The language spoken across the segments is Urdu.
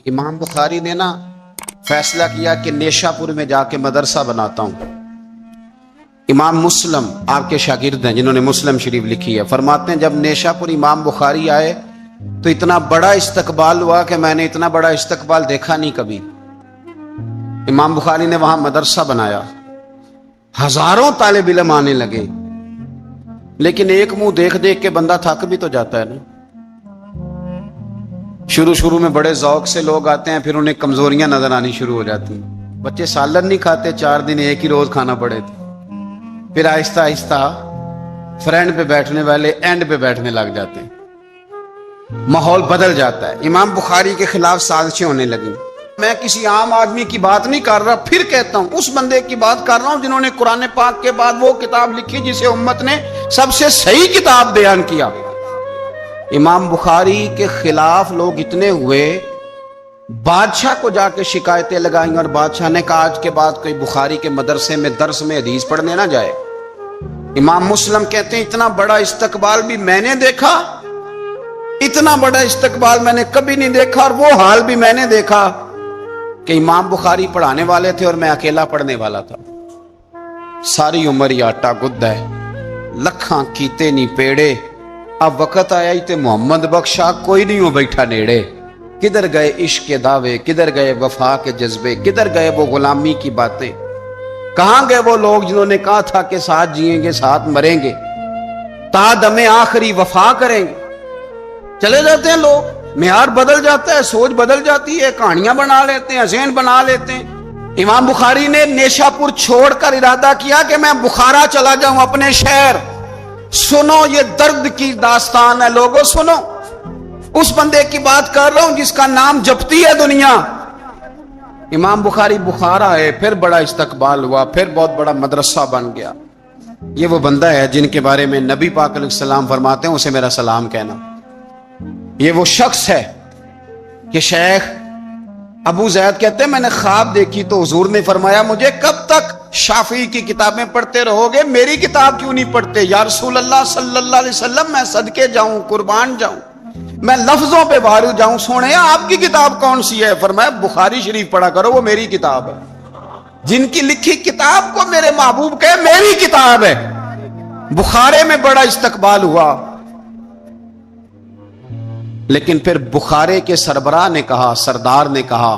امام بخاری نے نا فیصلہ کیا کہ نیشاپور میں جا کے مدرسہ بناتا ہوں۔ امام مسلم آپ کے شاگرد ہیں جنہوں نے مسلم شریف لکھی ہے، فرماتے ہیں جب نیشاپور امام بخاری آئے تو اتنا بڑا استقبال ہوا کہ میں نے اتنا بڑا استقبال دیکھا نہیں کبھی۔ امام بخاری نے وہاں مدرسہ بنایا، ہزاروں طالب علم آنے لگے، لیکن ایک منہ دیکھ دیکھ کے بندہ تھک بھی تو جاتا ہے نا۔ شروع میں بڑے ذوق سے لوگ آتے ہیں، پھر انہیں کمزوریاں نظر آنی شروع ہو جاتی ہیں۔ بچے سالن نہیں کھاتے، 4 دن ایک ہی روز کھانا پڑے تھے، پھر آہستہ آہستہ فرنٹ پہ بیٹھنے والے اینڈ پہ بیٹھنے لگ جاتے ہیں، ماحول بدل جاتا ہے۔ امام بخاری کے خلاف سازشیں ہونے لگی۔ میں کسی عام آدمی کی بات نہیں کر رہا، پھر کہتا ہوں اس بندے کی بات کر رہا ہوں جنہوں نے قرآن پاک کے بعد وہ کتاب لکھی جسے امت نے سب سے صحیح کتاب بیان کیا۔ امام بخاری کے خلاف لوگ اتنے ہوئے، بادشاہ کو جا کے شکایتیں لگائیں، اور بادشاہ نے کہا آج کے بعد کوئی بخاری کے مدرسے میں درس میں حدیث پڑھنے نہ جائے۔ امام مسلم کہتے ہیں اتنا بڑا استقبال بھی میں نے دیکھا، اتنا بڑا استقبال میں نے کبھی نہیں دیکھا، اور وہ حال بھی میں نے دیکھا کہ امام بخاری پڑھانے والے تھے اور میں اکیلا پڑھنے والا تھا۔ ساری عمر ہی آٹا گد ہے، لکھاں کیتے نہیں پیڑے، اب وقت آیا ہی تے محمد بخشا کوئی نہیں ہو بیٹھا نیڑے۔ کدھر گئے عشق کے دعوے، کدھر گئے وفا کے جذبے، کدھر گئے وہ غلامی کی باتیں، کہاں گئے وہ لوگ جنہوں نے کہا تھا کہ ساتھ جئیں گے ساتھ مریں گے، تا دم آخری وفا کریں گے۔ چلے جاتے ہیں لوگ، معیار بدل جاتا ہے، سوچ بدل جاتی ہے، کہانیاں بنا لیتے ہیں، ذہن بنا لیتے ہیں۔ امام بخاری نے نیشاپور چھوڑ کر ارادہ کیا کہ میں بخارا چلا جاؤں، اپنے شہر۔ سنو یہ درد کی داستان ہے لوگوں، سنو، اس بندے کی بات کر رہا ہوں جس کا نام جپتی ہے دنیا۔ امام بخاری بخارا ہے، پھر بڑا استقبال ہوا، پھر بہت بڑا مدرسہ بن گیا۔ یہ وہ بندہ ہے جن کے بارے میں نبی پاک علیہ السلام فرماتے ہیں اسے میرا سلام کہنا۔ یہ وہ شخص ہے کہ شیخ ابو زید کہتے ہیں میں نے خواب دیکھی تو حضور نے فرمایا مجھے کب تک شافعی کی کتابیں پڑھتے رہو گے، میری کتاب کیوں نہیں پڑھتے؟ یا رسول اللہ صلی اللہ علیہ وسلم میں صدقے جاؤں، قربان جاؤں، میں لفظوں پہ بھارو جاؤں، سونے آپ کی کتاب کون سی ہے؟ فرمایا بخاری شریف پڑھا کرو، وہ میری کتاب ہے۔ جن کی لکھی کتاب کو میرے محبوب کہے میری کتاب ہے۔ بخارے میں بڑا استقبال ہوا، لیکن پھر بخارے کے سربراہ نے کہا، سردار نے کہا،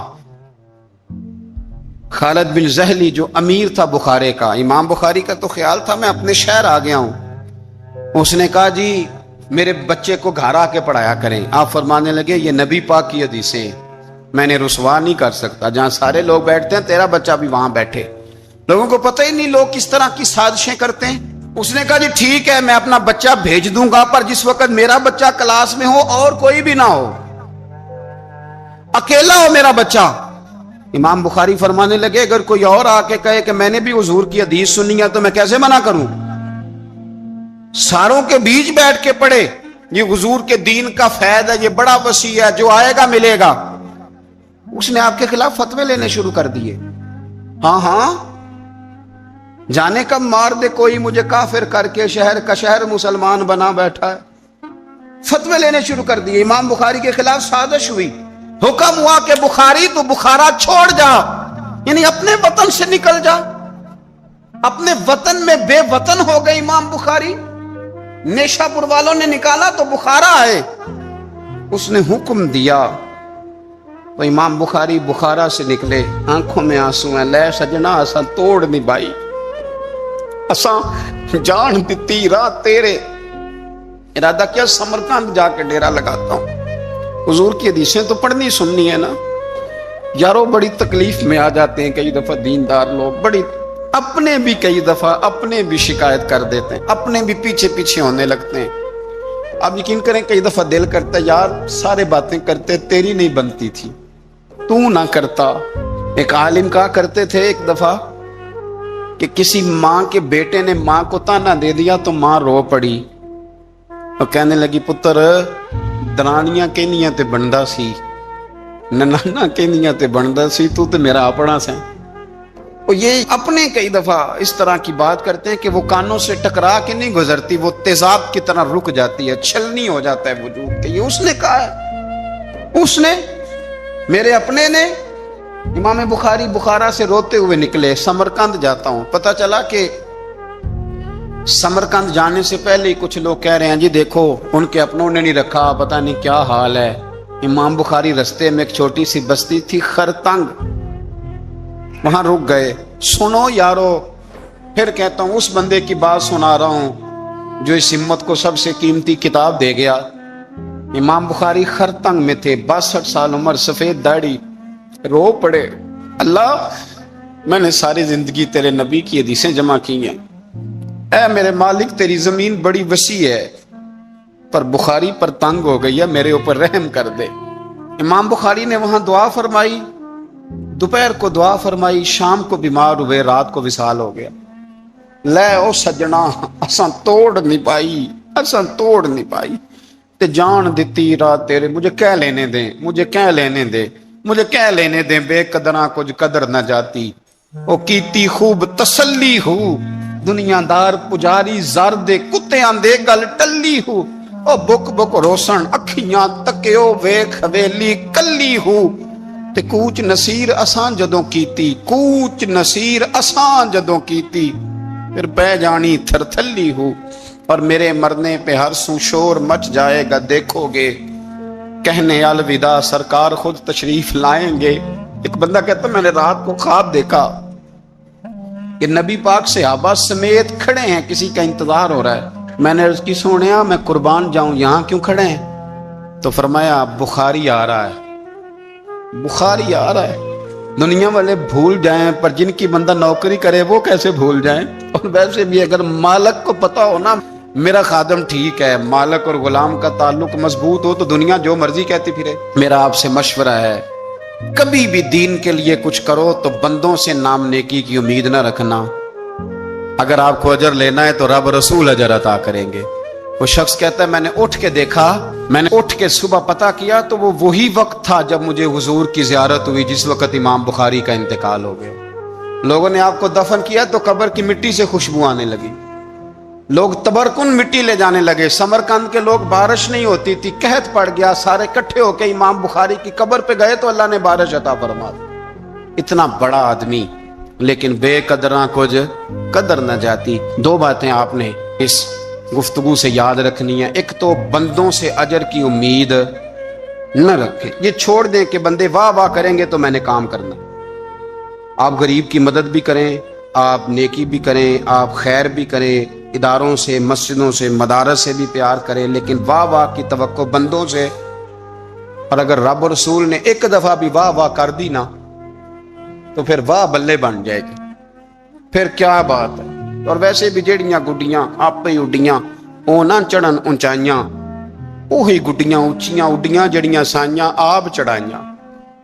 خالد بن زہلی جو امیر تھا بخارے کا، امام بخاری کا تو خیال تھا میں اپنے شہر آ گیا ہوں، اس نے کہا جی میرے بچے کو گھر آ کے پڑھایا کریں۔ آپ فرمانے لگے یہ نبی پاک کی حدیثیں میں نے رسوا نہیں کر سکتا، جہاں سارے لوگ بیٹھتے ہیں تیرا بچہ بھی وہاں بیٹھے۔ لوگوں کو پتہ ہی نہیں لوگ کس طرح کی سازشیں کرتے ہیں۔ اس نے کہا جی ٹھیک ہے میں اپنا بچہ بھیج دوں گا، پر جس وقت میرا بچہ کلاس میں ہو اور کوئی بھی نہ ہو، اکیلا ہو میرا بچہ۔ امام بخاری فرمانے لگے اگر کوئی اور آ کے کہے کہ میں نے بھی حضور کی حدیث سنی ہے تو میں کیسے منع کروں؟ ساروں کے بیچ بیٹھ کے پڑھے، یہ حضور کے دین کا فیض ہے، یہ بڑا وسیع ہے، جو آئے گا ملے گا۔ اس نے آپ کے خلاف فتوے لینے شروع کر دیے۔ ہاں جانے کب مار دے کوئی مجھے کافر کر کے، شہر کا شہر مسلمان بنا بیٹھا ہے۔ فتوے لینے شروع کر دیے، امام بخاری کے خلاف سازش ہوئی، حکم ہوا کہ بخاری تو بخارا چھوڑ جا، یعنی اپنے وطن سے نکل جا۔ اپنے وطن میں بے وطن ہو گئے امام بخاری، نیشاپور والوں نے نکالا تو بخارا آئے۔ اس نے حکم دیا تو امام بخاری بخارا سے نکلے، آنکھوں میں آنسو ہیں، لے سجنا اساں توڑ نہیں بائی، اساں جان دیتی رات تیرے، ارادہ کیا سمرقند جا کے ڈیرا لگاتا ہوں، حضور کی حدیثیں تو پڑھنی سننی ہے نا۔ یارو بڑی تکلیف میں آ جاتے ہیں کئی دفعہ دیندار لوگ، بڑی اپنے بھی کئی دفعہ اپنے بھی شکایت کر دیتے ہیں، اپنے بھی پیچھے پیچھے ہونے لگتے ہیں۔ آپ یقین کریں کئی دفعہ دل کرتا ہے یار سارے باتیں کرتے تیری نہیں بنتی تھی، تو نہ کرتا۔ ایک عالم کہا کرتے تھے ایک دفعہ کہ کسی ماں کے بیٹے نے ماں کو تانا دے دیا تو ماں رو پڑی، اور کہنے لگی پتر درانیاں کہنیاں تے بندا سی، ننانا کہنیاں تے بندا سی، تو تے میرا اپنا سے۔ اور یہ اپنے کئی دفعہ اس طرح کی بات کرتے ہیں کہ وہ کانوں سے ٹکرا کے نہیں گزرتی، وہ تیزاب کی طرح رک جاتی ہے، چھلنی ہو جاتا ہے وجود کے۔ یہ اس نے کہا ہے، اس نے میرے اپنے نے امام بخاری بخارا سے روتے ہوئے نکلے، سمرقند جاتا ہوں، پتہ چلا کہ سمرقند جانے سے پہلے ہی کچھ لوگ کہہ رہے ہیں جی دیکھو ان کے اپنوں نے نہیں رکھا، پتہ نہیں کیا حال ہے۔ امام بخاری رستے میں ایک چھوٹی سی بستی تھی خرتنگ، وہاں رک گئے۔ سنو یارو، پھر کہتا ہوں اس بندے کی بات سنا رہا ہوں جو اس امت کو سب سے قیمتی کتاب دے گیا۔ امام بخاری خرتنگ میں تھے، 62 سال عمر، سفید داڑھی، رو پڑے، اللہ میں نے ساری زندگی تیرے نبی کی حدیثیں جمع کی ہیں، اے میرے مالک تیری زمین بڑی وسیع ہے پر بخاری پر تنگ ہو گئی ہے، میرے اوپر رحم کر دے۔ امام بخاری نے وہاں دعا فرمائی، دوپہر کو دعا فرمائی، شام کو بیمار ہوئے، رات کو وصال ہو گیا۔ لے او سجنا اساں توڑ نہیں پائی، اساں توڑ نہیں پائی تے جان دیتی رات تیرے، مجھے کہہ لینے دیں، مجھے کہہ لینے دے، مجھے کہہ لینے دیں، بے قدراں کچھ قدر نہ جاتی، او کیتی خوب تسلی ہو، دنیا دار پجاری زردے کتے آندے گل ٹلی ہو، او بک بک روسن اکھیاں تکیو ویکھ حویلی کلی ہو، تے کوچ نصیر اساں جدوں کیتی، کوچ نصیر اساں جدوں کیتی، پھر بہ جانی تھر تھلی ہو، اور میرے مرنے پہ ہر سو شور مچ جائے گا، دیکھو گے کہنے الوداع سرکار خود تشریف لائیں گے۔ ایک بندہ کہتا میں نے رات کو خواب دیکھا کہ نبی پاک صحابہ سمیت کھڑے ہیں، کسی کا انتظار ہو رہا ہے۔ میں نے عرض کی سونیا میں قربان جاؤں، یہاں کیوں کھڑے ہیں؟ تو فرمایا بخاری آ رہا ہے، بخاری آ رہا ہے۔ دنیا والے بھول جائیں پر جن کی بندہ نوکری کرے وہ کیسے بھول جائیں؟ اور ویسے بھی اگر مالک کو پتا ہو نا میرا خادم ٹھیک ہے، مالک اور غلام کا تعلق مضبوط ہو تو دنیا جو مرضی کہتی پھرے۔ میرا آپ سے مشورہ ہے کبھی بھی دین کے لیے کچھ کرو تو بندوں سے نام نیکی کی امید نہ رکھنا، اگر آپ کو اجر لینا ہے تو رب رسول اجر عطا کریں گے۔ وہ شخص کہتا ہے میں نے اٹھ کے دیکھا، میں نے اٹھ کے صبح پتہ کیا تو وہ وہی وقت تھا جب مجھے حضور کی زیارت ہوئی جس وقت امام بخاری کا انتقال ہو گیا۔ لوگوں نے آپ کو دفن کیا تو قبر کی مٹی سے خوشبو آنے لگی، لوگ تبرکن مٹی لے جانے لگے۔ سمرقند کے لوگ بارش نہیں ہوتی تھی، قحط پڑ گیا، سارے کٹھے ہو کے امام بخاری کی قبر پہ گئے تو اللہ نے بارش عطا فرما دی۔ اتنا بڑا آدمی لیکن بے قدراں کچھ قدر نہ جاتی۔ دو باتیں آپ نے اس گفتگو سے یاد رکھنی ہے، ایک تو بندوں سے اجر کی امید نہ رکھیں، یہ چھوڑ دیں کہ بندے واہ واہ کریں گے تو میں نے کام کرنا۔ آپ غریب کی مدد بھی کریں، آپ نیکی بھی کریں، آپ خیر بھی کریں، اداروں سے، مسجدوں سے، مدارس سے بھی پیار کریں، لیکن واہ واہ کی توقع بندوں سے، اور اگر رب اور رسول نے ایک دفعہ بھی واہ واہ کر دی نا تو پھر واہ بلے بن جائے گی، پھر کیا بات ہے۔ اور ویسے بھی جیڑیاں گڈیاں آپ ہی اڈیاں او نہ چڑھن اونچائیاں، وہی گڈیاں اونچیاں اڈیاں جڑیاں سائیاں آپ چڑھائیاں۔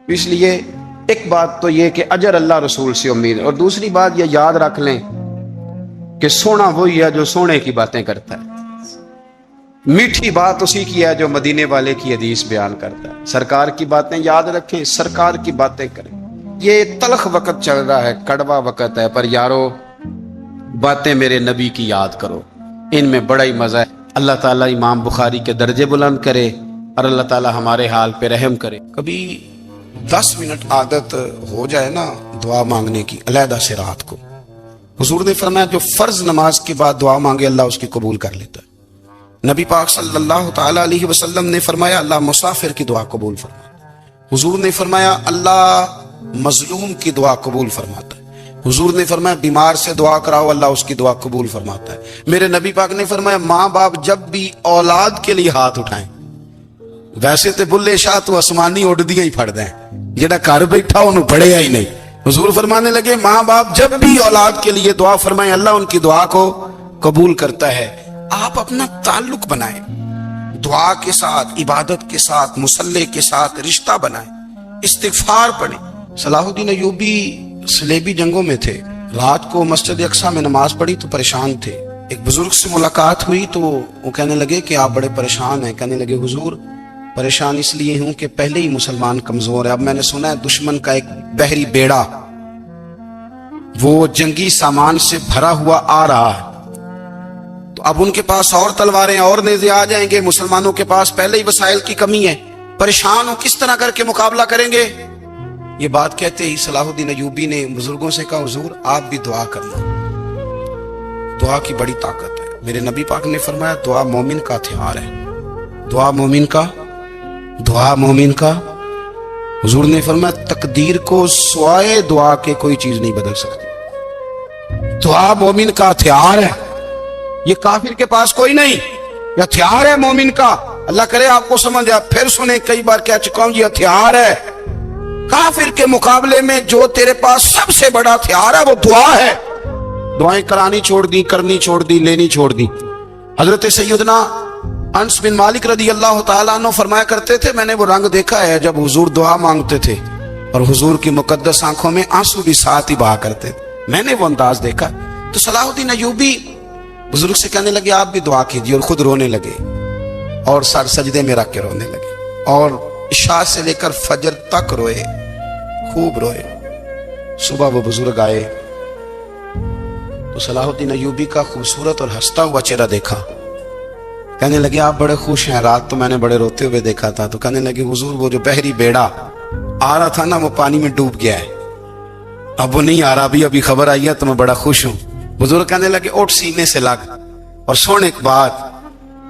اس لیے ایک بات تو یہ کہ اجر اللہ رسول سے امید، اور دوسری بات یہ یاد رکھ لیں کہ سونا وہی ہے جو سونے کی باتیں کرتا ہے، میٹھی بات اسی کی ہے جو مدینے والے کی حدیث بیان کرتا ہے۔ سرکار کی باتیں یاد رکھیں، سرکار کی باتیں کریں۔ یہ تلخ وقت چل رہا ہے، کڑوا وقت ہے، پر یارو باتیں میرے نبی کی یاد کرو، ان میں بڑا ہی مزہ ہے۔ اللہ تعالیٰ امام بخاری کے درجے بلند کرے اور اللہ تعالیٰ ہمارے حال پہ رحم کرے۔ کبھی 10 منٹ عادت ہو جائے نا دعا مانگنے کی علیحدہ سے رات کو، حضور نے فرمایا جو فرض نماز کے بعد دعا مانگے اللہ اس کی قبول کر لیتا ہے۔ نبی پاک صلی اللہ تعالی علیہ وسلم نے فرمایا اللہ مسافر کی دعا قبول فرماتا ہے۔ حضور نے فرمایا اللہ مظلوم کی دعا قبول فرماتا ہے۔ حضور نے فرمایا بیمار سے دعا کراؤ اللہ اس کی دعا قبول فرماتا ہے۔ میرے نبی پاک نے فرمایا ماں باپ جب بھی اولاد کے لیے ہاتھ اٹھائیں، ویسے تے بلے شاہ تو آسمانی اڈدیاں ہی پھڑ دیں، جڑا گھر بیٹھا انہوں پڑھیا ہی نہیں۔ حضور فرمانے لگے ماں باپ جب بھی اولاد کے لیے دعا فرمائیں اللہ ان کی دعا کو قبول کرتا ہے۔ آپ اپنا تعلق بنائیں، دعا کے ساتھ، عبادت کے ساتھ، مصلی کے ساتھ رشتہ بنائیں، استغفار پڑھیں۔ صلاح الدین ایوبی صلیبی جنگوں میں تھے، رات کو مسجد اقصی میں نماز پڑھی تو پریشان تھے۔ ایک بزرگ سے ملاقات ہوئی تو وہ کہنے لگے کہ آپ بڑے پریشان ہیں۔ کہنے لگے حضور پریشان اس لیے ہوں کہ پہلے ہی مسلمان کمزور ہے، اب میں نے سنا ہے دشمن کا ایک بحری بیڑا وہ جنگی سامان سے بھرا ہوا آ رہا ہے، تو اب ان کے پاس اور تلواریں اور نیزے آ جائیں گے، مسلمانوں کے پاس پہلے ہی وسائل کی کمی ہے، پریشان ہو کس طرح کر کے مقابلہ کریں گے؟ یہ بات کہتے ہی صلاح الدین ایوبی نے بزرگوں سے کہا حضور آپ بھی دعا کرنا، دعا کی بڑی طاقت ہے۔ میرے نبی پاک نے فرمایا دعا مومن کا ہتھیار ہے، دعا مومن کا حضور نے فرمایا تقدیر کو سوائے دعا کے کوئی چیز نہیں بدل سکتی۔ دعا مومن کا ہتھیار ہے، یہ کافر کے پاس کوئی نہیں، یہ ہتھیار ہے مومن کا۔ اللہ کرے آپ کو سمجھ آئے، پھر سنیں، کئی بار کہہ چکا ہوں یہ ہتھیار ہے۔ کافر کے مقابلے میں جو تیرے پاس سب سے بڑا ہتھیار ہے وہ دعا ہے۔ دعائیں کرانی چھوڑ دی، کرنی چھوڑ دی، لینی چھوڑ دی۔ حضرت سیدنا انس بن مالک رضی اللہ تعالیٰ عنہ فرمایا کرتے تھے میں نے وہ رنگ دیکھا ہے جب حضور دعا مانگتے تھے اور حضور کی مقدس آنکھوں میں آنسو بھی ساتھ ہی بہا کرتے تھے، میں نے وہ انداز دیکھا۔ تو صلاح الدین ایوبی بزرگ سے کہنے لگے آپ بھی دعا کیجیے، اور خود رونے لگے اور سر سجدے میں رکھ کے رونے لگے، اور عشاء سے لے کر فجر تک روئے، خوب روئے۔ صبح وہ بزرگ آئے تو صلاح الدین ایوبی کا خوبصورت اور ہنستا ہوا چہرہ دیکھا، کہنے لگے آپ بڑے خوش ہیں، رات تو میں نے بڑے روتے ہوئے دیکھا تھا۔ تو کہنے لگے حضور وہ جو بحری بیڑا آ رہا تھا نا وہ پانی میں ڈوب گیا ہے، اب وہ نہیں آ رہا، ابھی خبر آئی ہے تو میں بڑا خوش ہوں۔ بزرگ کہنے لگے اٹھ سینے سے لگ، اور سن ایک بات،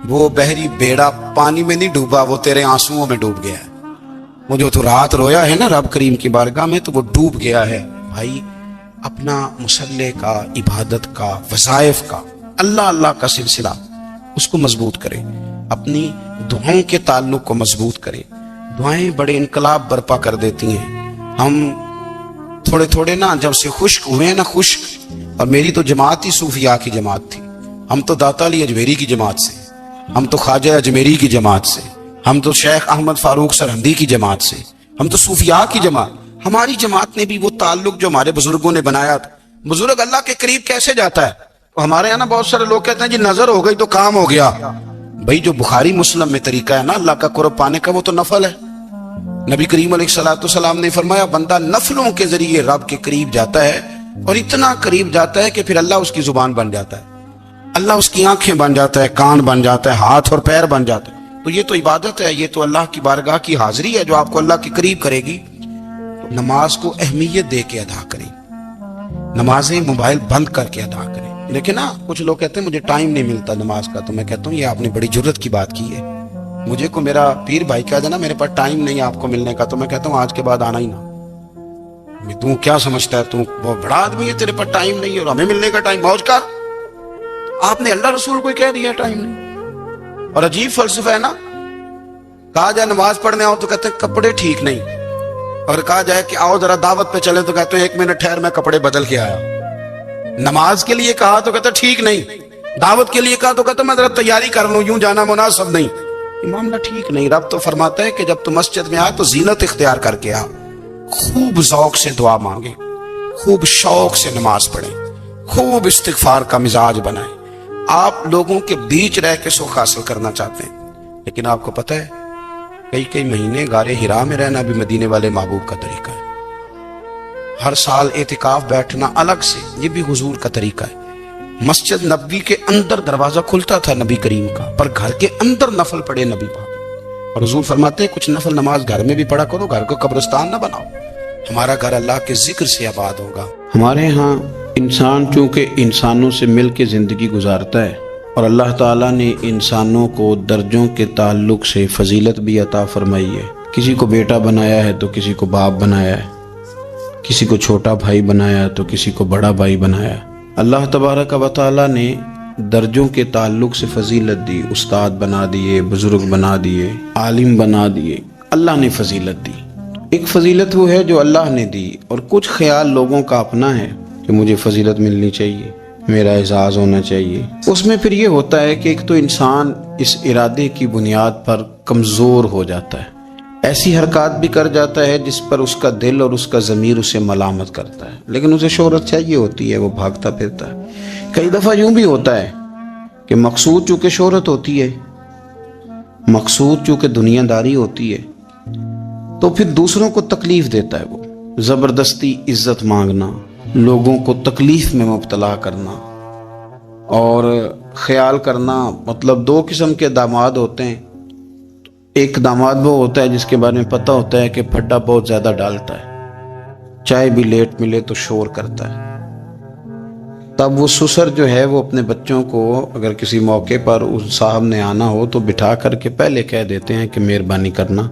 وہ بحری بیڑا پانی میں نہیں ڈوبا، وہ تیرے آنسوؤں میں ڈوب گیا ہے۔ وہ جو تو رات رویا ہے نا رب کریم کی بارگاہ میں، تو وہ ڈوب گیا ہے۔ بھائی اپنا مصلے کا، عبادت کا، وظائف کا، اللہ اللہ کا سلسلہ اس کو مضبوط کرے، اپنی دعاؤں کے تعلق کو مضبوط کرے۔ دعائیں بڑے انقلاب برپا کر دیتی ہیں۔ ہم تھوڑے تھوڑے نا جب سے خشک ہوئے ہیں نا، خشک، اور میری تو جماعت ہی صوفیاء کی جماعت تھی، ہم تو داتا علی اجمیری کی جماعت سے، ہم تو خواجہ اجمیری کی جماعت سے، ہم تو شیخ احمد فاروق سرہندی کی جماعت سے، ہم تو صوفیاء کی جماعت۔ ہماری جماعت نے بھی وہ تعلق جو ہمارے بزرگوں نے بنایا تھا۔ بزرگ اللہ کے قریب کیسے جاتا ہے؟ ہمارے یہاں نا بہت سارے لوگ کہتے ہیں جی نظر ہو گئی تو کام ہو گیا۔ بھائی جو بخاری مسلم میں طریقہ ہے نا اللہ کا قرب پانے کا، وہ تو نفل ہے۔ نبی کریم علیہ الصلوۃ والسلام نے فرمایا بندہ نفلوں کے ذریعے رب کے قریب جاتا ہے، اور اتنا قریب جاتا ہے کہ پھر اللہ اس کی زبان بن جاتا ہے، اللہ اس کی آنکھیں بن جاتا ہے، کان بن جاتا ہے، ہاتھ اور پیر بن جاتا ہے۔ تو یہ تو عبادت ہے، یہ تو اللہ کی بارگاہ کی حاضری ہے جو آپ کو اللہ کے قریب کرے گی۔ نماز کو اہمیت دے کے ادا کریں، نمازیں موبائل بند کر کے ادا کریں۔ لیکن نا کچھ لوگ کہتے ہیں مجھے ٹائم نہیں ملتا نماز کا، تو میں کہتا ہوں یہ آپ نے بڑی جرت کی بات کی ہے۔ مجھے کو میرا پیر بھائی کہہ دینا میرے پاس ٹائم نہیں آپ کو ملنے کا، تو میں کہتا ہوں آج کے بعد آنا ہی نہ۔ تو کیا سمجھتا ہے تو بہت بڑا آدمی ہے، تیرے پاس ٹائم نہیں ہے اور ہمیں ملنے کا ٹائم، موج کر۔ آپ نے اللہ رسول کو کہہ دیا ٹائم نہیں۔ اور عجیب فلسفہ ہے نا، کہا جائے نماز پڑھنے آؤ تو کہتے ہیں کپڑے ٹھیک نہیں، اور کہا جائے کہ آؤ ذرا دعوت پہ چلے تو کہتے ہیں ایک منٹ ٹھہر میں کپڑے بدل کے آیا۔ نماز کے لیے کہا تو کہتا ٹھیک نہیں، دعوت کے لیے کہا تو کہتا میں ذرا تیاری کر لوں، یوں جانا مناسب نہیں۔ یہ معاملہ ٹھیک نہیں۔ رب تو فرماتا ہے کہ جب تو مسجد میں آ تو زینت اختیار کر کے آ، خوب ذوق سے دعا مانگے، خوب شوق سے نماز پڑھیں، خوب استغفار کا مزاج بنائیں۔ آپ لوگوں کے بیچ رہ کے سکھ حاصل کرنا چاہتے ہیں، لیکن آپ کو پتہ ہے کئی مہینے غار حرا میں رہنا بھی مدینے والے محبوب کا طریقہ ہے۔ ہر سال اعتکاف بیٹھنا الگ سے، یہ بھی حضور کا طریقہ ہے۔ مسجد نبوی کے اندر دروازہ کھلتا تھا نبی کریم کا، پر گھر کے اندر نفل پڑھے نبی پاک، اور حضور فرماتے ہیں کچھ نفل نماز گھر میں بھی پڑھا کرو، گھر کو قبرستان نہ بناؤ۔ ہمارا گھر اللہ کے ذکر سے آباد ہوگا۔ ہمارے ہاں انسان چونکہ انسانوں سے مل کے زندگی گزارتا ہے، اور اللہ تعالیٰ نے انسانوں کو درجوں کے تعلق سے فضیلت بھی عطا فرمائی ہے۔ کسی کو بیٹا بنایا ہے تو کسی کو باپ بنایا ہے، کسی کو چھوٹا بھائی بنایا تو کسی کو بڑا بھائی بنایا۔ اللہ تبارک و تعالیٰ نے درجوں کے تعلق سے فضیلت دی، استاد بنا دیے، بزرگ بنا دیے، عالم بنا دیے، اللہ نے فضیلت دی۔ ایک فضیلت وہ ہے جو اللہ نے دی، اور کچھ خیال لوگوں کا اپنا ہے کہ مجھے فضیلت ملنی چاہیے، میرا اعزاز ہونا چاہیے۔ اس میں پھر یہ ہوتا ہے کہ ایک تو انسان اس ارادے کی بنیاد پر کمزور ہو جاتا ہے، ایسی حرکات بھی کر جاتا ہے جس پر اس کا دل اور اس کا ضمیر اسے ملامت کرتا ہے، لیکن اسے شہرت چاہیے ہوتی ہے، وہ بھاگتا پھرتا ہے۔ کئی دفعہ یوں بھی ہوتا ہے کہ مقصود چونکہ شہرت ہوتی ہے، مقصود چونکہ دنیا داری ہوتی ہے، تو پھر دوسروں کو تکلیف دیتا ہے، وہ زبردستی عزت مانگنا، لوگوں کو تکلیف میں مبتلا کرنا، اور خیال کرنا، مطلب دو قسم کے داماد ہوتے ہیں، ایک داماد وہ ہوتا ہے جس کے بارے میں پتہ ہوتا ہے کہ پھڈا بہت زیادہ ڈالتا ہے، چائے بھی لیٹ ملے تو شور کرتا ہے۔ تب وہ سسر جو ہے وہ اپنے بچوں کو اگر کسی موقع پر اس صاحب نے آنا ہو تو بٹھا کر کے پہلے کہہ دیتے ہیں کہ مہربانی کرنا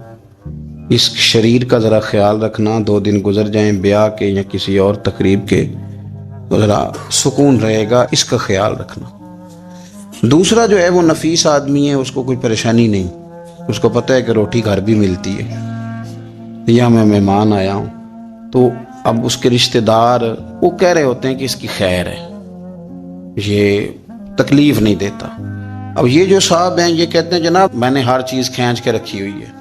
اس شریر کا ذرا خیال رکھنا، 2 دن گزر جائیں بیاہ کے یا کسی اور تقریب کے تو ذرا سکون رہے گا، اس کا خیال رکھنا۔ دوسرا جو ہے وہ نفیس آدمی ہے، اس کو کوئی پریشانی نہیں، اس کو پتہ ہے کہ روٹی گھر بھی ملتی ہے، یا میں مہمان آیا ہوں تو اب اس کے رشتہ دار وہ کہہ رہے ہوتے ہیں کہ اس کی خیر ہے، یہ تکلیف نہیں دیتا۔ اب یہ جو صاحب ہیں یہ کہتے ہیں جناب میں نے ہر چیز کھینچ کے رکھی ہوئی ہے،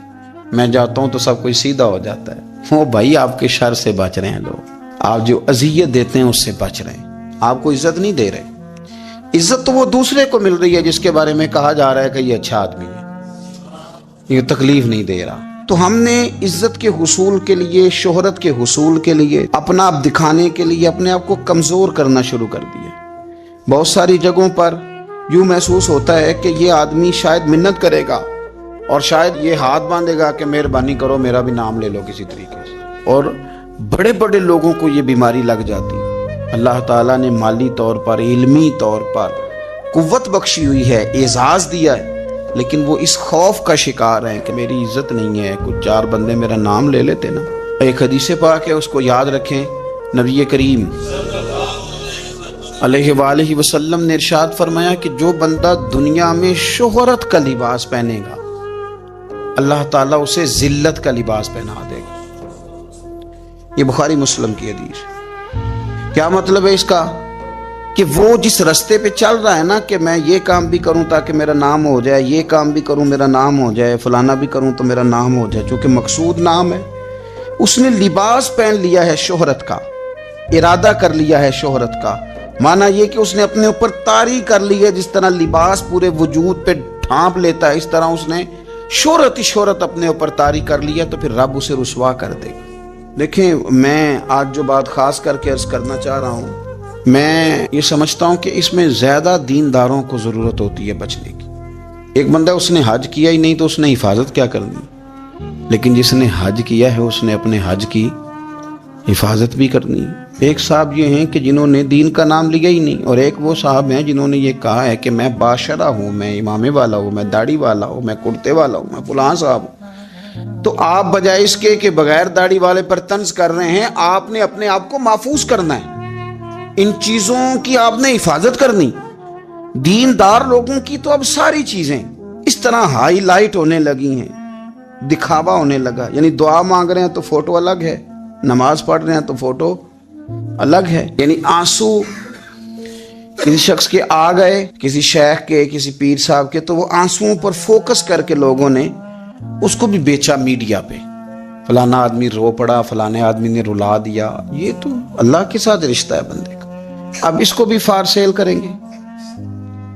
میں جاتا ہوں تو سب کچھ سیدھا ہو جاتا ہے۔ وہ بھائی آپ کے شر سے بچ رہے ہیں لوگ، آپ جو اذیت دیتے ہیں اس سے بچ رہے ہیں، آپ کو عزت نہیں دے رہے۔ عزت تو وہ دوسرے کو مل رہی ہے جس کے بارے میں کہا جا رہا ہے کہ یہ اچھا آدمی ہے، یہ تکلیف نہیں دے رہا۔ تو ہم نے عزت کے حصول کے لیے، شہرت کے حصول کے لیے، اپنا آپ دکھانے کے لیے اپنے آپ کو کمزور کرنا شروع کر دیا۔ بہت ساری جگہوں پر یوں محسوس ہوتا ہے کہ یہ آدمی شاید منت کرے گا اور شاید یہ ہاتھ باندھے گا کہ مہربانی کرو میرا بھی نام لے لو کسی طریقے سے، اور بڑے بڑے لوگوں کو یہ بیماری لگ جاتی ہے۔ اللہ تعالیٰ نے مالی طور پر، علمی طور پر قوت بخشی ہوئی ہے، اعزاز دیا ہے، لیکن وہ اس خوف کا شکار ہیں کہ میری عزت نہیں ہے، کچھ 4 بندے میرا نام لے لیتے نا۔ ایک حدیث پاک ہے، اس کو یاد رکھیں، نبی کریم علیہ وآلہ وسلم نے ارشاد فرمایا کہ جو بندہ دنیا میں شہرت کا لباس پہنے گا اللہ تعالیٰ اسے ذلت کا لباس پہنا دے گا۔ یہ بخاری مسلم کی حدیث۔ کیا مطلب ہے اس کا؟ کہ وہ جس رستے پہ چل رہا ہے نا کہ میں یہ کام بھی کروں تاکہ میرا نام ہو جائے، یہ کام بھی کروں میرا نام ہو جائے، فلانا بھی کروں تو میرا نام ہو جائے، چونکہ مقصود نام ہے، اس نے لباس پہن لیا ہے شہرت کا، ارادہ کر لیا ہے شہرت کا۔ مانا یہ کہ اس نے اپنے اوپر طاری کر لی ہے، جس طرح لباس پورے وجود پہ ڈھانپ لیتا ہے اس طرح اس نے شہرت ہی شہرت اپنے اوپر طاری کر لی ہے، تو پھر رب اسے رسوا کر دے گا۔ دیکھیں میں آج جو بات خاص کر کے عرض کرنا چاہ رہا ہوں، میں یہ سمجھتا ہوں کہ اس میں زیادہ دینداروں کو ضرورت ہوتی ہے بچنے کی۔ ایک بندہ اس نے حج کیا ہی نہیں تو اس نے حفاظت کیا کرنی، لیکن جس نے حج کیا ہے اس نے اپنے حج کی حفاظت بھی کرنی۔ ایک صاحب یہ ہیں کہ جنہوں نے دین کا نام لیا ہی نہیں، اور ایک وہ صاحب ہیں جنہوں نے یہ کہا ہے کہ میں باشرہ ہوں، میں امامے والا ہوں، میں داڑھی والا ہوں، میں کرتے والا ہوں، میں فلاں صاحب ہوں۔ تو آپ بجائے اس کے کہ بغیر داڑھی والے پر طنز کر رہے ہیں، آپ نے اپنے آپ کو محفوظ کرنا ہے، ان چیزوں کی آپ نے حفاظت کرنی۔ دیندار لوگوں کی تو اب ساری چیزیں اس طرح ہائی لائٹ ہونے لگی ہیں، دکھاوا ہونے لگا، یعنی دعا مانگ رہے ہیں تو فوٹو الگ ہے، نماز پڑھ رہے ہیں تو فوٹو الگ ہے، یعنی آنسو کسی شخص کے آ گئے، کسی شیخ کے، کسی پیر صاحب کے، تو وہ آنسوؤں پر فوکس کر کے لوگوں نے اس کو بھی بیچا میڈیا پہ، فلانا آدمی رو پڑا، فلانے آدمی نے رلا دیا۔ یہ تو اللہ کے ساتھ رشتہ ہے بندے کا، اب اس کو بھی فار سیل کریں گے،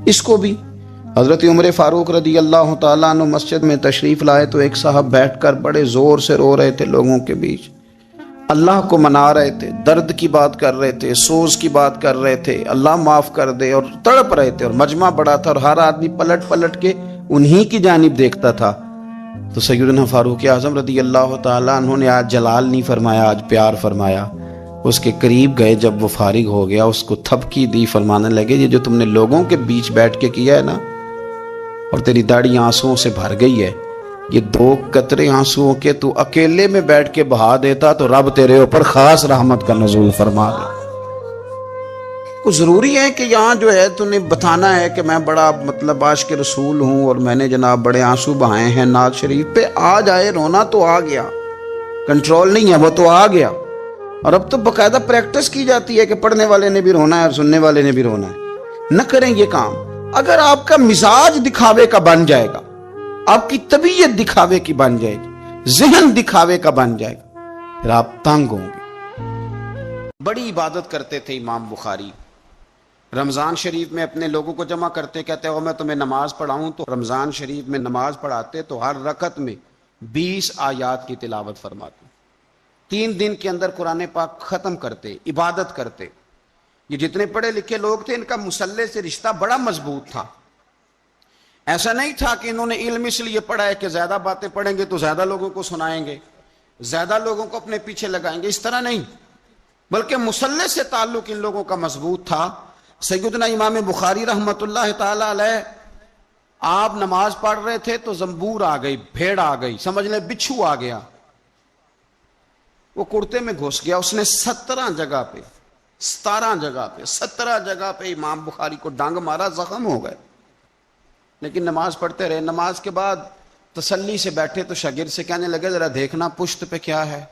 اس کو بھی۔ حضرت عمر فاروق رضی اللہ تعالیٰ عنہ مسجد میں تشریف لائے تو ایک صاحب بیٹھ کر بڑے زور سے رو رہے تھے، لوگوں کے بیچ اللہ کو منا رہے تھے، درد کی بات کر رہے تھے، سوز کی بات کر رہے تھے، اللہ معاف کر دے، اور تڑپ رہے تھے، اور مجمع بڑا تھا اور ہر آدمی پلٹ پلٹ کے انہی کی جانب دیکھتا تھا۔ تو سیدنا فاروق اعظم رضی اللہ تعالیٰ عنہ نے آج جلال نہیں فرمایا، آج پیار فرمایا۔ اس کے قریب گئے، جب وہ فارغ ہو گیا اس کو تھپکی دی، فرمانے لگے یہ جو تم نے لوگوں کے بیچ بیٹھ کے کیا ہے نا، اور تیری داڑھی آنسوؤں سے بھر گئی ہے، یہ 2 قطرے آنسوؤں کے تو اکیلے میں بیٹھ کے بہا دیتا تو رب تیرے اوپر خاص رحمت کا نزول فرما دے۔ کو ضروری ہے کہ یہاں جو ہے تو نے بتانا ہے کہ میں بڑا مطلب عاشق رسول ہوں اور میں نے جناب بڑے آنسو بہائے ہیں، نعت شریف پہ آ جائے، رونا تو آ گیا، کنٹرول نہیں ہے، وہ تو آ گیا۔ اور اب تو باقاعدہ پریکٹس کی جاتی ہے کہ پڑھنے والے نے بھی رونا ہے اور سننے والے نے بھی رونا ہے۔ نہ کریں یہ کام۔ اگر آپ کا مزاج دکھاوے کا بن جائے گا، آپ کی طبیعت دکھاوے کی بن جائے گی، ذہن دکھاوے کا بن جائے گا، پھر آپ تنگ ہوں گے۔ بڑی عبادت کرتے تھے امام بخاری، رمضان شریف میں اپنے لوگوں کو جمع کرتے، کہتے ہو میں تمہیں نماز پڑھاؤں، تو رمضان شریف میں نماز پڑھاتے تو ہر رکعت میں 20 آیات کی تلاوت فرماتے، 3 دن کے اندر قرآن پاک ختم کرتے، عبادت کرتے۔ یہ جتنے پڑھے لکھے لوگ تھے ان کا مصلی سے رشتہ بڑا مضبوط تھا۔ ایسا نہیں تھا کہ انہوں نے علم اس لیے پڑھا ہے کہ زیادہ باتیں پڑھیں گے تو زیادہ لوگوں کو سنائیں گے، زیادہ لوگوں کو اپنے پیچھے لگائیں گے، اس طرح نہیں، بلکہ مصلح سے تعلق ان لوگوں کا مضبوط تھا۔ سیدنا امام بخاری رحمت اللہ تعالی علیہ، آپ نماز پڑھ رہے تھے تو زنبور آ گئی، بھیڑ آ گئی، سمجھ لیں بچھو آ گیا، وہ کرتے میں گھس گیا، اس نے 17 جگہ پہ امام بخاری کو ڈانگ مارا، زخم ہو گئے، لیکن نماز پڑھتے رہے۔ نماز کے بعد تسلی سے بیٹھے تو شاگرد سے کہنے لگے ذرا دیکھنا پشت پہ کیا ہے۔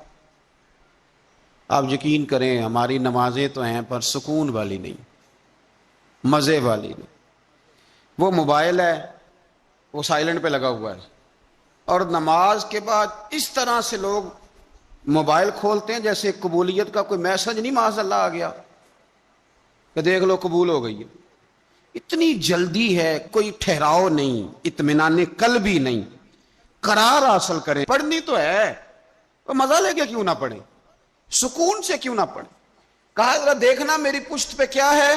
آپ یقین کریں ہماری نمازیں تو ہیں پر سکون والی نہیں، مزے والی نہیں۔ وہ موبائل ہے، وہ سائلنٹ پہ لگا ہوا ہے، اور نماز کے بعد اس طرح سے لوگ موبائل کھولتے ہیں جیسے قبولیت کا کوئی میسج نہیں معاذ اللہ آ گیا کہ دیکھ لو قبول ہو گئی ہے۔ اتنی جلدی ہے، کوئی ٹھہراؤ نہیں، اطمینان قلبی نہیں، قرار حاصل کریں۔ پڑھنی تو ہے، تو مزہ لے کے کیوں نہ پڑھیں، سکون سے کیوں نہ پڑھیں۔ کہا ذرا دیکھنا میری پشت پہ کیا ہے،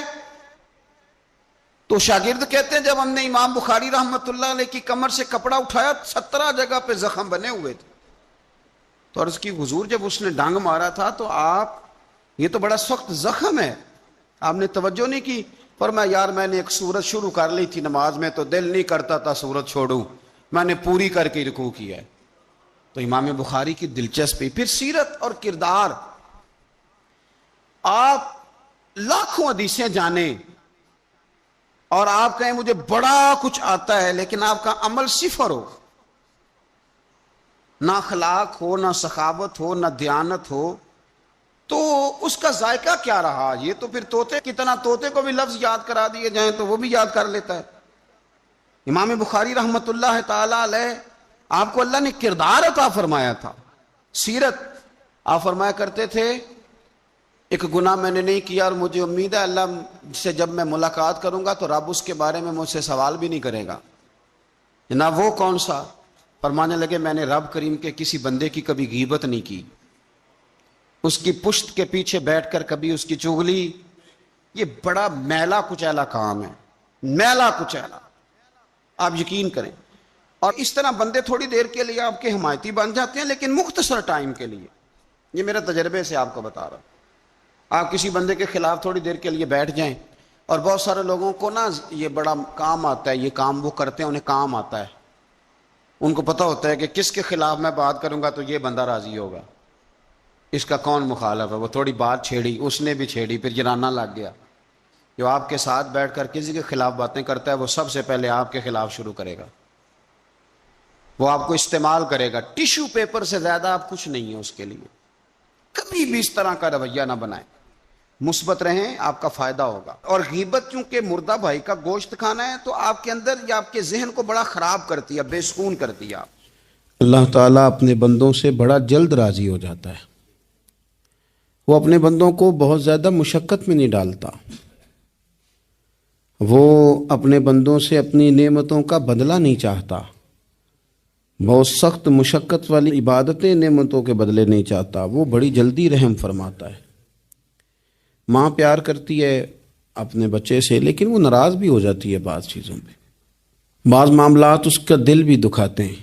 تو شاگرد کہتے ہیں جب ہم نے امام بخاری رحمت اللہ علیہ کی کمر سے کپڑا اٹھایا 17 جگہ پہ زخم بنے ہوئے تھے، تو عرض کی حضور جب اس نے ڈانگ مارا تھا تو آپ، یہ تو بڑا سخت زخم ہے، آپ نے توجہ نہیں کی۔ فرمایا یار میں نے ایک سورت شروع کر لی تھی نماز میں تو دل نہیں کرتا تھا سورت چھوڑوں، میں نے پوری کر کے رکوع کیا ہے۔ تو امام بخاری کی دلچسپی، پھر سیرت اور کردار، آپ لاکھوں حدیثیں جانیں اور آپ کہیں مجھے بڑا کچھ آتا ہے لیکن آپ کا عمل صفر ہو، نہ اخلاق ہو، نہ سخاوت ہو، نہ دیانت ہو، تو اس کا ذائقہ کیا رہا؟ یہ تو پھر طوطے کتنا، طوطے کو بھی لفظ یاد کرا دیے جائیں تو وہ بھی یاد کر لیتا ہے۔ امام بخاری رحمت اللہ تعالی علیہ، آپ کو اللہ نے کردار عطا فرمایا تھا، سیرت۔ آپ فرمایا کرتے تھے ایک گناہ میں نے نہیں کیا اور مجھے امید ہے اللہ سے جب میں ملاقات کروں گا تو رب اس کے بارے میں مجھ سے سوال بھی نہیں کرے گا۔ جناب وہ کون سا؟ فرمانے لگے میں نے رب کریم کے کسی بندے کی کبھی غیبت نہیں کی، اس کی پشت کے پیچھے بیٹھ کر کبھی اس کی چغلی، یہ بڑا میلا کچیلا کام ہے، میلا کچیلا، آپ یقین کریں۔ اور اس طرح بندے تھوڑی دیر کے لیے آپ کے حمایتی بن جاتے ہیں لیکن مختصر ٹائم کے لیے، یہ میرے تجربے سے آپ کو بتا رہا ہوں۔ آپ کسی بندے کے خلاف تھوڑی دیر کے لیے بیٹھ جائیں، اور بہت سارے لوگوں کو نا یہ بڑا کام آتا ہے، یہ کام وہ کرتے ہیں انہیں کام آتا ہے، ان کو پتہ ہوتا ہے کہ کس کے خلاف میں بات کروں گا تو یہ بندہ راضی ہوگا، اس کا کون مخالف ہے۔ وہ تھوڑی بات چھیڑی، اس نے بھی چھیڑی، پھر جرانہ لگ گیا۔ جو آپ کے ساتھ بیٹھ کر کسی کے خلاف باتیں کرتا ہے وہ سب سے پہلے آپ کے خلاف شروع کرے گا، وہ آپ کو استعمال کرے گا، ٹیشو پیپر سے زیادہ آپ کچھ نہیں ہیں اس کے لیے۔ کبھی بھی اس طرح کا رویہ نہ بنائیں، مثبت رہیں، آپ کا فائدہ ہوگا۔ اور غیبت چونکہ مردہ بھائی کا گوشت کھانا ہے تو آپ کے اندر یا آپ کے ذہن کو بڑا خراب کرتی ہے، بے سکون کرتی ہے۔ آپ اللہ تعالیٰ اپنے بندوں سے بڑا جلد راضی ہو جاتا ہے، وہ اپنے بندوں کو بہت زیادہ مشقت میں نہیں ڈالتا، وہ اپنے بندوں سے اپنی نعمتوں کا بدلہ نہیں چاہتا، بہت سخت مشقت والی عبادتیں نعمتوں کے بدلے نہیں چاہتا، وہ بڑی جلدی رحم فرماتا ہے۔ ماں پیار کرتی ہے اپنے بچے سے لیکن وہ ناراض بھی ہو جاتی ہے بعض چیزوں پہ، بعض معاملات اس کا دل بھی دکھاتے ہیں،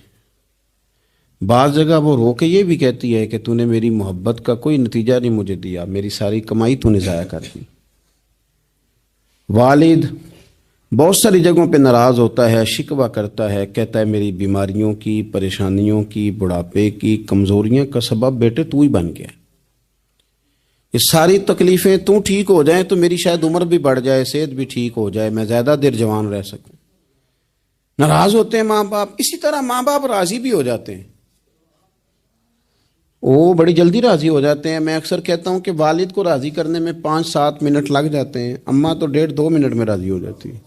بعض جگہ وہ رو کے یہ بھی کہتی ہے کہ تو نے میری محبت کا کوئی نتیجہ نہیں مجھے دیا، میری ساری کمائی تو نے ضائع کر دی۔ والد بہت ساری جگہوں پہ ناراض ہوتا ہے، شکوہ کرتا ہے، کہتا ہے میری بیماریوں کی، پریشانیوں کی، بڑھاپے کی، کمزوریاں کا سبب بیٹے تو ہی بن گیا، یہ ساری تکلیفیں تو ٹھیک ہو جائیں تو میری شاید عمر بھی بڑھ جائے، صحت بھی ٹھیک ہو جائے، میں زیادہ دیر جوان رہ سکوں۔ ناراض ہوتے ہیں ماں باپ، اسی طرح ماں باپ راضی بھی ہو جاتے ہیں، وہ بڑی جلدی راضی ہو جاتے ہیں۔ میں اکثر کہتا ہوں کہ والد کو راضی کرنے میں 5-7 منٹ لگ جاتے ہیں، اماں تو 1.5-2 منٹ میں راضی ہو جاتی ہے،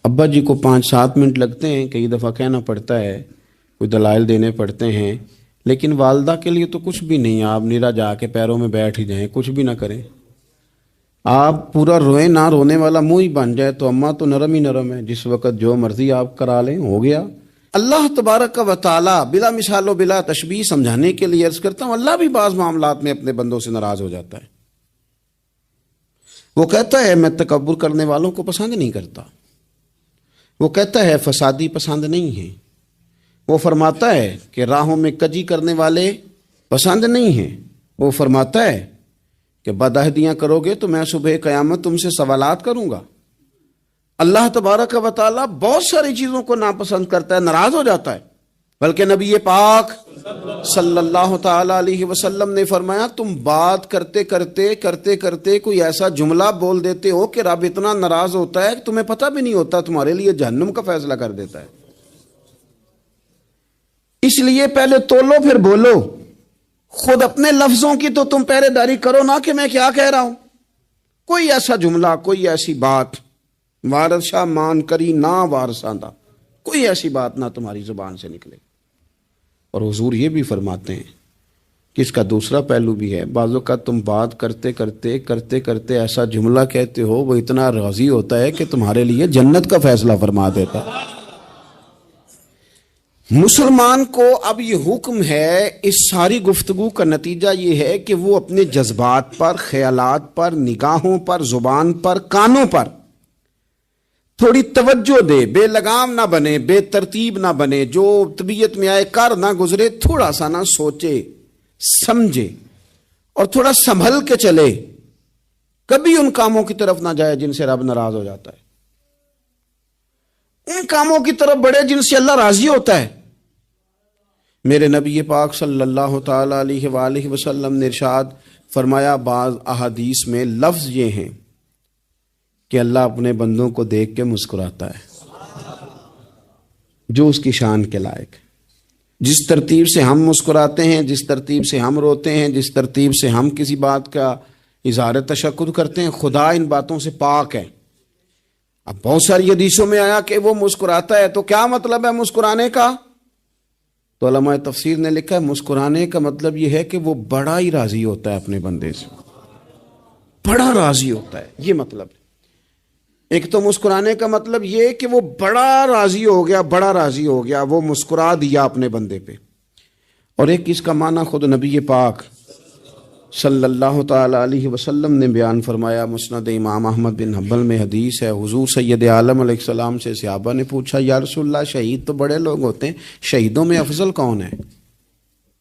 ابا جی کو 5-7 منٹ لگتے ہیں، کئی دفعہ کہنا پڑتا ہے، کوئی دلائل دینے پڑتے ہیں، لیکن والدہ کے لیے تو کچھ بھی نہیں، آپ نیرا جا کے پیروں میں بیٹھ ہی جائیں، کچھ بھی نہ کریں، آپ پورا روئیں، نہ رونے والا منہ ہی بن جائے تو اماں تو نرم ہی نرم ہے، جس وقت جو مرضی آپ کرا لیں ہو گیا۔ اللہ تبارک و تعالی بلا مثال و بلا تشبیہ سمجھانے کے لیے عرض کرتا ہوں، اللہ بھی بعض معاملات میں اپنے بندوں سے ناراض ہو جاتا ہے، وہ کہتا ہے میں تکبر کرنے والوں کو پسند نہیں کرتا، وہ کہتا ہے فسادی پسند نہیں ہیں، وہ فرماتا ہے کہ راہوں میں کجی کرنے والے پسند نہیں ہیں، وہ فرماتا ہے کہ بدعہدیاں کرو گے تو میں صبح قیامت تم سے سوالات کروں گا۔ اللہ تبارک و تعالیٰ بہت ساری چیزوں کو ناپسند کرتا ہے، ناراض ہو جاتا ہے، بلکہ نبی پاک صلی اللہ تعالی علیہ وسلم نے فرمایا تم بات کرتے کرتے کوئی ایسا جملہ بول دیتے ہو کہ رب اتنا ناراض ہوتا ہے کہ تمہیں پتہ بھی نہیں ہوتا، تمہارے لیے جہنم کا فیصلہ کر دیتا ہے۔ اس لیے پہلے تولو پھر بولو، خود اپنے لفظوں کی تو تم پہرے داری کرو نا کہ میں کیا کہہ رہا ہوں۔ کوئی ایسا جملہ، کوئی ایسی بات وارث شاہ مان کری نہ وارثاں دا، کوئی ایسی بات نہ تمہاری زبان سے نکلے۔ اور حضور یہ بھی فرماتے ہیں کہ اس کا دوسرا پہلو بھی ہے، بعض اوقات تم بات کرتے ایسا جملہ کہتے ہو وہ اتنا راضی ہوتا ہے کہ تمہارے لیے جنت کا فیصلہ فرما دیتا ہے۔ مسلمان کو اب یہ حکم ہے، اس ساری گفتگو کا نتیجہ یہ ہے کہ وہ اپنے جذبات پر، خیالات پر، نگاہوں پر، زبان پر، کانوں پر تھوڑی توجہ دے، بے لگام نہ بنے، بے ترتیب نہ بنے، جو طبیعت میں آئے کر نہ گزرے، تھوڑا سا نہ سوچے سمجھے اور تھوڑا سنبھل کے چلے، کبھی ان کاموں کی طرف نہ جائے جن سے رب ناراض ہو جاتا ہے، ان کاموں کی طرف بڑھے جن سے اللہ راضی ہوتا ہے۔ میرے نبی پاک صلی اللہ تعالی علیہ وآلہ وسلم نے ارشاد فرمایا، بعض احادیث میں لفظ یہ ہیں کہ اللہ اپنے بندوں کو دیکھ کے مسکراتا ہے جو اس کی شان کے لائق۔ جس ترتیب سے ہم مسکراتے ہیں، جس ترتیب سے ہم روتے ہیں، جس ترتیب سے ہم کسی بات کا اظہار تشکر کرتے ہیں، خدا ان باتوں سے پاک ہے۔ اب بہت ساری حدیثوں میں آیا کہ وہ مسکراتا ہے، تو کیا مطلب ہے مسکرانے کا؟ تو علماء تفسیر نے لکھا ہے مسکرانے کا مطلب یہ ہے کہ وہ بڑا ہی راضی ہوتا ہے اپنے بندے سے، بڑا راضی ہوتا ہے، یہ مطلب ہے۔ ایک تو مسکرانے کا مطلب یہ کہ وہ بڑا راضی ہو گیا، وہ مسکرا دیا اپنے بندے پہ، اور ایک اس کا معنی خود نبی پاک صلی اللہ تعالی علیہ وسلم نے بیان فرمایا۔ مسند امام احمد بن حنبل میں حدیث ہے، حضور سید عالم علیہ السلام سے صحابہ نے پوچھا یا رسول اللہ شہید تو بڑے لوگ ہوتے ہیں، شہیدوں میں افضل کون ہے؟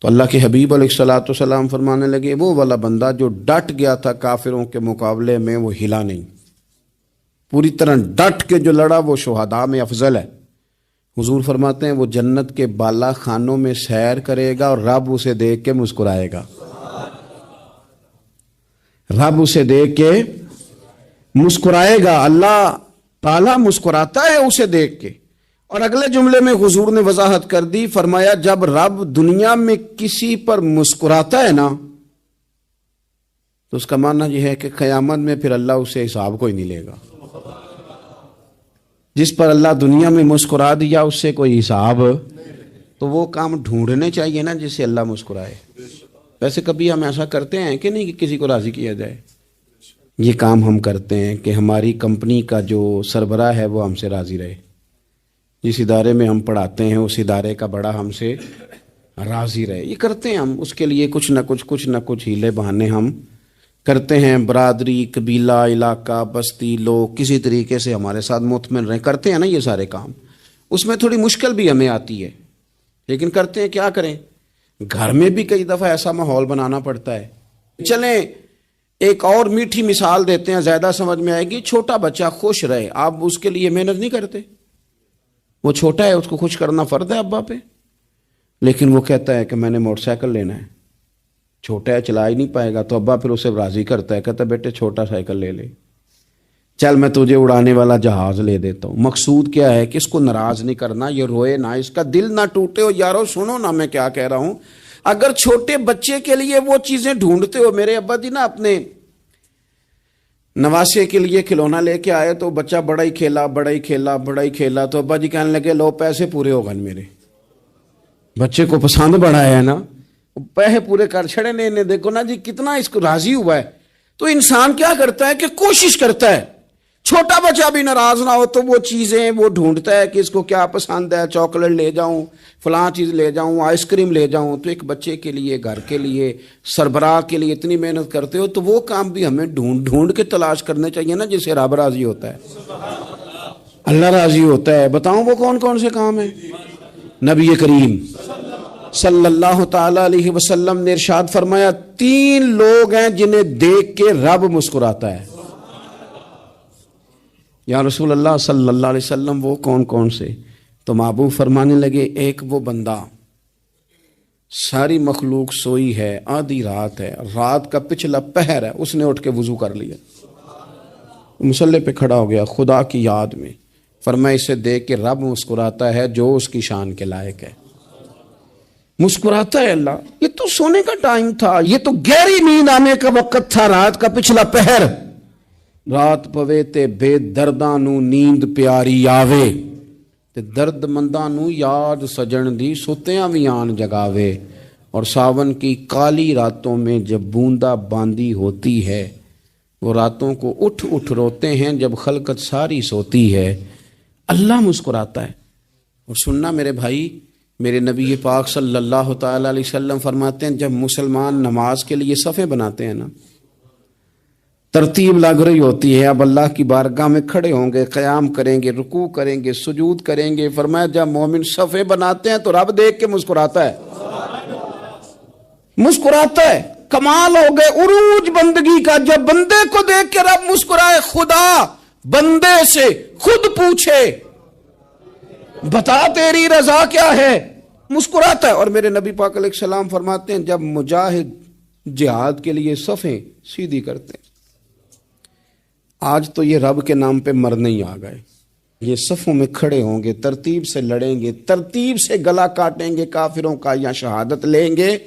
تو اللہ کے حبیب علیہ الصلوۃ والسلام فرمانے لگے وہ والا بندہ جو ڈٹ گیا تھا کافروں کے مقابلے میں، وہ ہلا نہیں، پوری طرح ڈٹ کے جو لڑا وہ شہداء میں افضل ہے۔ حضور فرماتے ہیں وہ جنت کے بالا خانوں میں سیر کرے گا اور رب اسے دیکھ کے مسکرائے گا، رب اسے دیکھ کے مسکرائے گا، اللہ تعالیٰ مسکراتا ہے اسے دیکھ کے۔ اور اگلے جملے میں حضور نے وضاحت کر دی، فرمایا جب رب دنیا میں کسی پر مسکراتا ہے نا تو اس کا معنی یہ ہے کہ قیامت میں پھر اللہ اسے حساب کوئی نہیں لے گا۔ جس پر اللہ دنیا میں مسکرا دیا اس سے کوئی حساب، تو وہ کام ڈھونڈنے چاہیے نا جس سے اللہ مسکرائے۔ ویسے کبھی ہم ایسا کرتے ہیں کہ نہیں کہ کسی کو راضی کیا جائے؟ یہ کام ہم کرتے ہیں کہ ہماری کمپنی کا جو سربراہ ہے وہ ہم سے راضی رہے، جس ادارے میں ہم پڑھاتے ہیں اس ادارے کا بڑا ہم سے راضی رہے، یہ کرتے ہیں ہم۔ اس کے لیے کچھ نہ کچھ ہیلے بہانے ہم کرتے ہیں، برادری، قبیلہ، علاقہ، بستی، لوگ کسی طریقے سے ہمارے ساتھ مطمئن رہیں، کرتے ہیں نا یہ سارے کام۔ اس میں تھوڑی مشکل بھی ہمیں آتی ہے لیکن کرتے ہیں، کیا کریں۔ گھر میں بھی کئی دفعہ ایسا ماحول بنانا پڑتا ہے۔ چلیں ایک اور میٹھی مثال دیتے ہیں، زیادہ سمجھ میں آئے گی۔ چھوٹا بچہ خوش رہے، آپ اس کے لیے محنت نہیں کرتے، وہ چھوٹا ہے، اس کو خوش کرنا فرض ہے ابا پہ، لیکن وہ کہتا ہے کہ میں نے موٹر سائیکل لینا ہے، چھوٹا ہے چلا ہی نہیں پائے گا، تو ابا پھر اسے راضی کرتا ہے، کہتا ہے بیٹے چھوٹا سائیکل لے لے، چل میں تجھے اڑانے والا جہاز لے دیتا ہوں۔ مقصود کیا ہے کہ اس کو ناراض نہیں کرنا، یہ روئے نہ، اس کا دل نہ ٹوٹے۔ ہو یارو سنو نا میں کیا کہہ رہا ہوں، اگر چھوٹے بچے کے لیے وہ چیزیں ڈھونڈتے ہو، میرے ابا جی نا اپنے نواسے کے لیے کھلونا لے کے آئے تو بچہ بڑا ہی کھیلا، تو ابا جی کہنے لگے لو پیسے پورے ہو گئے میرے، بچے کو پسند بڑا ہے نا، پیسے پورے کر چھڑے نے، دیکھو نا جی کتنا اس کو راضی ہوا ہے۔ تو انسان کیا کرتا ہے کہ کوشش کرتا ہے چھوٹا بچہ بھی ناراض نہ ہو، تو وہ چیزیں وہ ڈھونڈتا ہے کہ اس کو کیا پسند ہے، چاکلیٹ لے جاؤں، فلاں چیز لے جاؤں، آئس کریم لے جاؤں۔ تو ایک بچے کے لیے، گھر کے لیے، سربراہ کے لیے اتنی محنت کرتے ہو، تو وہ کام بھی ہمیں ڈھونڈ کے تلاش کرنے چاہیے نا جس سے رب راضی ہوتا ہے۔ اللہ راضی ہوتا ہے. بتاؤں وہ کون کون سے کام ہیں؟ نبی کریم صلی اللہ تعالی علیہ وسلم نے ارشاد فرمایا 3 لوگ ہیں جنہیں دیکھ کے رب مسکراتا ہے. یا رسول اللہ صلی اللہ علیہ وسلم وہ کون کون سے؟ تو محبوب فرمانے لگے ایک وہ بندہ ساری مخلوق سوئی ہے، آدھی رات ہے، رات کا پچھلا پہر ہے، اس نے اٹھ کے وضو کر لیا، مصلی پہ کھڑا ہو گیا خدا کی یاد میں. فرمایا اسے دیکھ کے رب مسکراتا ہے جو اس کی شان کے لائق ہے. مسکراتا ہے اللہ. یہ تو سونے کا ٹائم تھا، یہ تو گہری نیند آنے کا وقت تھا، رات کا پچھلا پہر. رات پوے تے بے درداں نو نیند پیاری آوے تے درد منداں نو یاد سجن دی ستیاں وی آن جگاوے. اور ساون کی کالی راتوں میں جب بوندا باندی ہوتی ہے، وہ راتوں کو اٹھ اٹھ روتے ہیں جب خلقت ساری سوتی ہے. اللہ مسکراتا ہے. اور سننا میرے بھائی، میرے نبی پاک صلی اللہ تعالی علیہ وسلم فرماتے ہیں جب مسلمان نماز کے لیے صفیں بناتے ہیں نا، ترتیب لگ رہی ہوتی ہے، اب اللہ کی بارگاہ میں کھڑے ہوں گے، قیام کریں گے، رکوع کریں گے، سجود کریں گے. فرمایا جب مومن صفیں بناتے ہیں تو رب دیکھ کے مسکراتا ہے. مسکراتا ہے. کمال ہو گئے عروج بندگی کا جب بندے کو دیکھ کے رب مسکرائے. خدا بندے سے خود پوچھے بتا تیری رضا کیا ہے، مسکراتا ہے. اور میرے نبی پاک علیہ السلام فرماتے ہیں جب مجاہد جہاد کے لیے صفیں سیدھی کرتے ہیں. آج تو یہ رب کے نام پہ مرنے ہی آ گئے. یہ صفوں میں کھڑے ہوں گے، ترتیب سے لڑیں گے، ترتیب سے گلا کاٹیں گے کافروں کا یا شہادت لیں گے.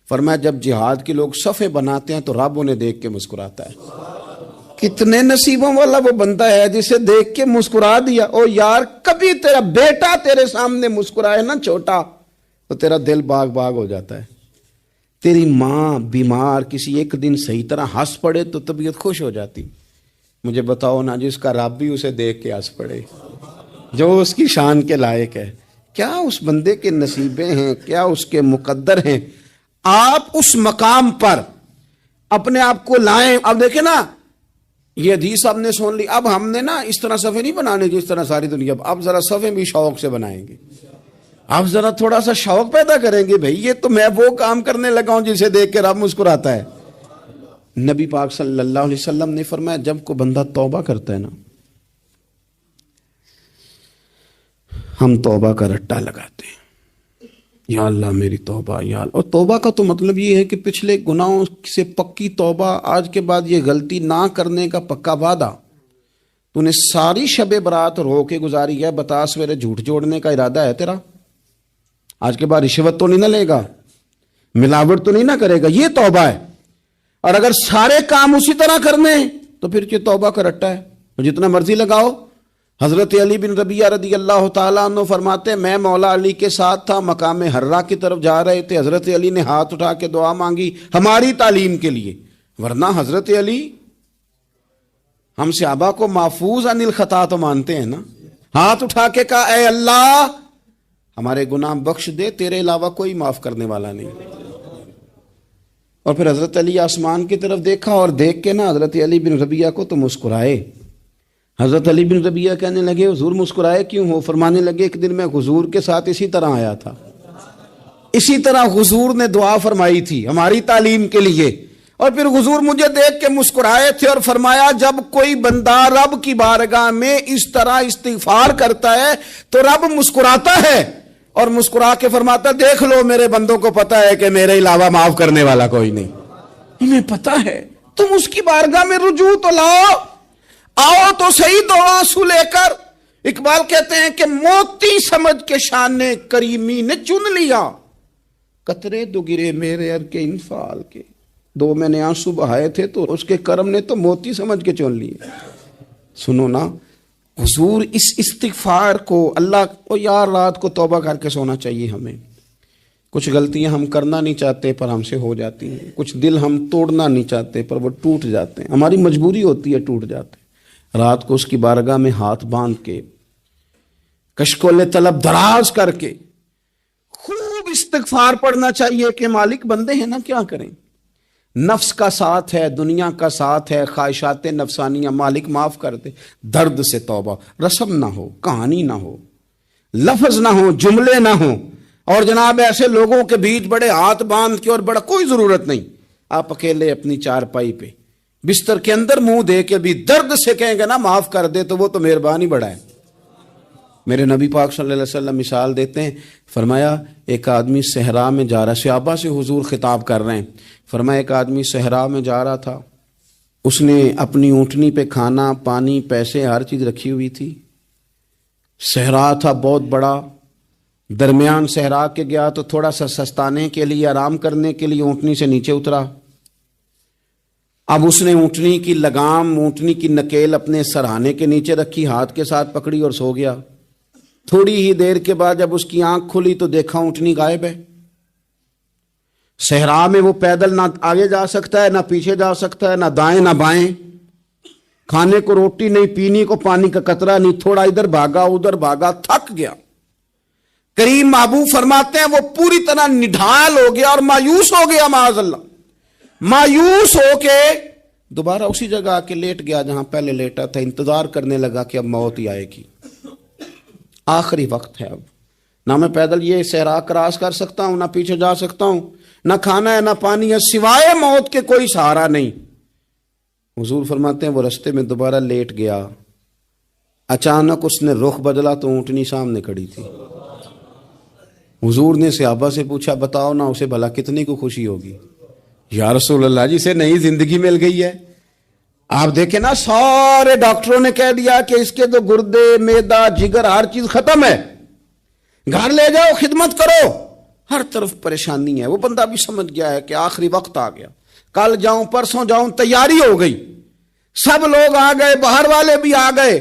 فرمایا جب جہاد کے لوگ صفیں بناتے ہیں تو رب انہیں دیکھ کے مسکراتا ہے. کتنے نصیبوں والا وہ بندہ ہے جسے دیکھ کے مسکرا دیا. او یار کبھی تیرا بیٹا تیرے سامنے مسکرائے نا چھوٹا تو تیرا دل باغ باغ ہو جاتا ہے. تیری ماں بیمار کسی ایک دن صحیح طرح ہنس پڑے تو طبیعت خوش ہو جاتی. مجھے بتاؤ نا جس کا رب بھی اسے دیکھ کے ہنس پڑے، جو اس کی شان کے لائق ہے، کیا اس بندے کے نصیبیں ہیں، کیا اس کے مقدر ہیں. آپ اس مقام پر اپنے آپ کو لائیں. اب دیکھیں نا یہ حدیث آپ نے سن لی. اب ہم نے نا اس طرح صفحے نہیں بنانے جس طرح ساری دنیا. اب ذرا صفحے بھی شوق سے بنائیں گے. اب ذرا تھوڑا سا شوق پیدا کریں گے. بھئی یہ تو میں وہ کام کرنے لگا ہوں جسے دیکھ کے رب مسکراتا ہے. نبی پاک صلی اللہ علیہ وسلم نے فرمایا جب کو بندہ توبہ کرتا ہے نا، ہم توبہ کا رٹا لگاتے ہیں، یا اللہ میری توبہ یا اللہ. اور توبہ کا تو مطلب یہ ہے کہ پچھلے گناہوں سے پکی توبہ، آج کے بعد یہ غلطی نہ کرنے کا پکا وعدہ. تو نے ساری شب برات رو کے گزاری ہے، بتا سویرے جھوٹ جوڑنے کا ارادہ ہے تیرا؟ آج کے بعد رشوت تو نہیں نہ لے گا، ملاوٹ تو نہیں نہ کرے گا، یہ توبہ ہے. اور اگر سارے کام اسی طرح کرنے تو پھر یہ توبہ کا رٹا ہے، جتنا مرضی لگاؤ. حضرت علی بن ربیعہ رضی اللہ تعالیٰ عنہ فرماتے ہیں میں مولا علی کے ساتھ تھا، مقام حرہ کی طرف جا رہے تھے. حضرت علی نے ہاتھ اٹھا کے دعا مانگی ہماری تعلیم کے لیے، ورنہ حضرت علی ہم صحابہ کو محفوظ عن الخطا تو مانتے ہیں نا. ہاتھ اٹھا کے کہا اے اللہ ہمارے گناہ بخش دے، تیرے علاوہ کوئی معاف کرنے والا نہیں. اور پھر حضرت علی آسمان کی طرف دیکھا اور دیکھ کے نا حضرت علی بن ربیعہ کو تو مسکرائے. حضرت علی بن ربیعہ کہنے لگے حضور مسکرائے کیوں ہو؟ فرمانے لگے ایک دن میں حضور کے ساتھ اسی طرح آیا تھا، اسی طرح حضور نے دعا فرمائی تھی ہماری تعلیم کے لیے، اور پھر حضور مجھے دیکھ کے مسکرائے تھے اور فرمایا جب کوئی بندہ رب کی بارگاہ میں اس طرح استغفار کرتا ہے تو رب مسکراتا ہے اور مسکرا کے فرماتا دیکھ لو میرے بندوں کو پتا ہے کہ میرے علاوہ معاف کرنے والا کوئی نہیں. انہیں پتا ہے. تم اس کی بارگاہ میں رجوع تو لاؤ، آؤ تو صحیح دو آنسو لے کر. اقبال کہتے ہیں کہ موتی سمجھ کے شان کریمی نے چن لیا، قطرے دو گرے میرے ار کے انفال کے. 2 میں نے آنسو بہائے تھے تو اس کے کرم نے تو موتی سمجھ کے چن لیے. سنو نا حضور اس استغفار کو اللہ کو یار رات کو توبہ کر کے سونا چاہیے. ہمیں کچھ غلطیاں ہم کرنا نہیں چاہتے پر ہم سے ہو جاتی ہیں، کچھ دل ہم توڑنا نہیں چاہتے پر وہ ٹوٹ جاتے ہیں، ہماری مجبوری ہوتی ہے ٹوٹ جاتے ہیں. رات کو اس کی بارگاہ میں ہاتھ باندھ کے کشکول طلب دراز کر کے خوب استغفار پڑھنا چاہیے کہ مالک بندے ہیں نا کیا کریں. نفس کا ساتھ ہے، دنیا کا ساتھ ہے، خواہشات نفسانیہ، مالک معاف کر دے، درد سے توبہ، رسم نہ ہو، کہانی نہ ہو، لفظ نہ ہو، جملے نہ ہو، اور جناب ایسے لوگوں کے بیچ بڑے ہاتھ باندھ کے اور بڑا کوئی ضرورت نہیں، آپ اکیلے اپنی چارپائی پہ بستر کے اندر منہ دے کے بھی درد سے کہیں گے نا معاف کر دے تو وہ تو مہربانی بڑا ہے۔ میرے نبی پاک صلی اللہ علیہ وسلم مثال دیتے ہیں، فرمایا ایک آدمی صحرا میں جا رہا، صحابہ سے حضور خطاب کر رہے ہیں، فرمایا ایک آدمی صحرا میں جا رہا تھا، اس نے اپنی اونٹنی پہ کھانا پانی پیسے ہر چیز رکھی ہوئی تھی، صحرا تھا بہت بڑا، درمیان صحرا کے گیا تو تھوڑا سا سستانے کے لیے آرام کرنے کے لیے اونٹنی سے نیچے اترا، اب اس نے اونٹنی کی لگام اونٹنی کی نکیل اپنے سرہانے کے نیچے رکھی، ہاتھ کے ساتھ پکڑی اور سو گیا۔ تھوڑی ہی دیر کے بعد جب اس کی آنکھ کھلی تو دیکھا اونٹنی غائب ہے۔ صحرا میں وہ پیدل نہ آگے جا سکتا ہے، نہ پیچھے جا سکتا ہے، نہ دائیں نہ بائیں، کھانے کو روٹی نہیں، پینے کو پانی کا قطرہ نہیں، تھوڑا ادھر بھاگا ادھر بھاگا، تھک گیا۔ کریم محبوب فرماتے ہیں وہ پوری طرح نڈھال ہو گیا اور مایوس ہو گیا، معاذ اللہ، مایوس ہو کے دوبارہ اسی جگہ آ کے لیٹ گیا جہاں پہلے لیٹا تھا، انتظار کرنے لگا کہ اب موت ہی آئے گی، آخری وقت ہے، اب نہ میں پیدل یہ صحرا کراس کر سکتا ہوں، نہ پیچھے جا سکتا ہوں، نہ کھانا ہے نہ پانی ہے، سوائے موت کے کوئی سہارا نہیں۔ حضور فرماتے ہیں وہ رستے میں دوبارہ لیٹ گیا، اچانک اس نے رخ بدلا تو اونٹنی سامنے کھڑی تھی۔ حضور نے صحابہ سے پوچھا بتاؤ نا اسے بھلا کتنی کو خوشی ہوگی؟ یا رسول اللہ جسے نئی زندگی مل گئی ہے۔ آپ دیکھیں نا سارے ڈاکٹروں نے کہہ دیا کہ اس کے تو گردے معدہ جگر ہر چیز ختم ہے، گھر لے جاؤ خدمت کرو، ہر طرف پریشانی ہے۔ وہ بندہ بھی سمجھ گیا ہے کہ آخری وقت آ گیا، کل جاؤں پرسوں جاؤں، تیاری ہو گئی، سب لوگ آ گئے، باہر والے بھی آ گئے،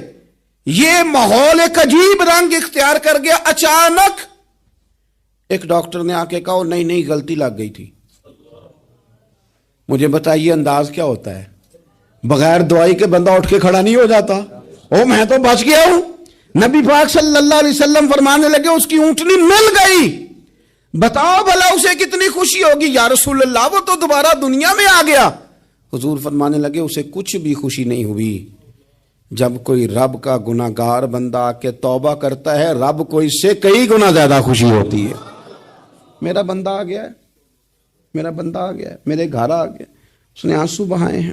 یہ ماحول ایک عجیب رنگ اختیار کر گیا۔ اچانک ایک ڈاکٹر نے آ کے کہا نہیں نہیں غلطی لگ گئی تھی۔ مجھے بتائیے انداز کیا ہوتا ہے؟ بغیر دوائی کے بندہ اٹھ کے کھڑا نہیں ہو جاتا، او میں تو بچ گیا ہوں۔ نبی پاک صلی اللہ علیہ وسلم فرمانے لگے اس کی اونٹنی مل گئی، بتاؤ بھلا اسے کتنی خوشی ہوگی؟ یا رسول اللہ وہ تو دوبارہ دنیا میں آ گیا۔ حضور فرمانے لگے اسے کچھ بھی خوشی نہیں ہوئی۔ جب کوئی رب کا گناہ گار بندہ آ کے توبہ کرتا ہے، رب کو اس سے کئی گنا زیادہ خوشی ہوتی ہے۔ میرا بندہ آ گیا ہے، میرا بندہ آ گیا ہے، میرے گھر آ گیا۔ اس نے آنسو بہائے ہیں،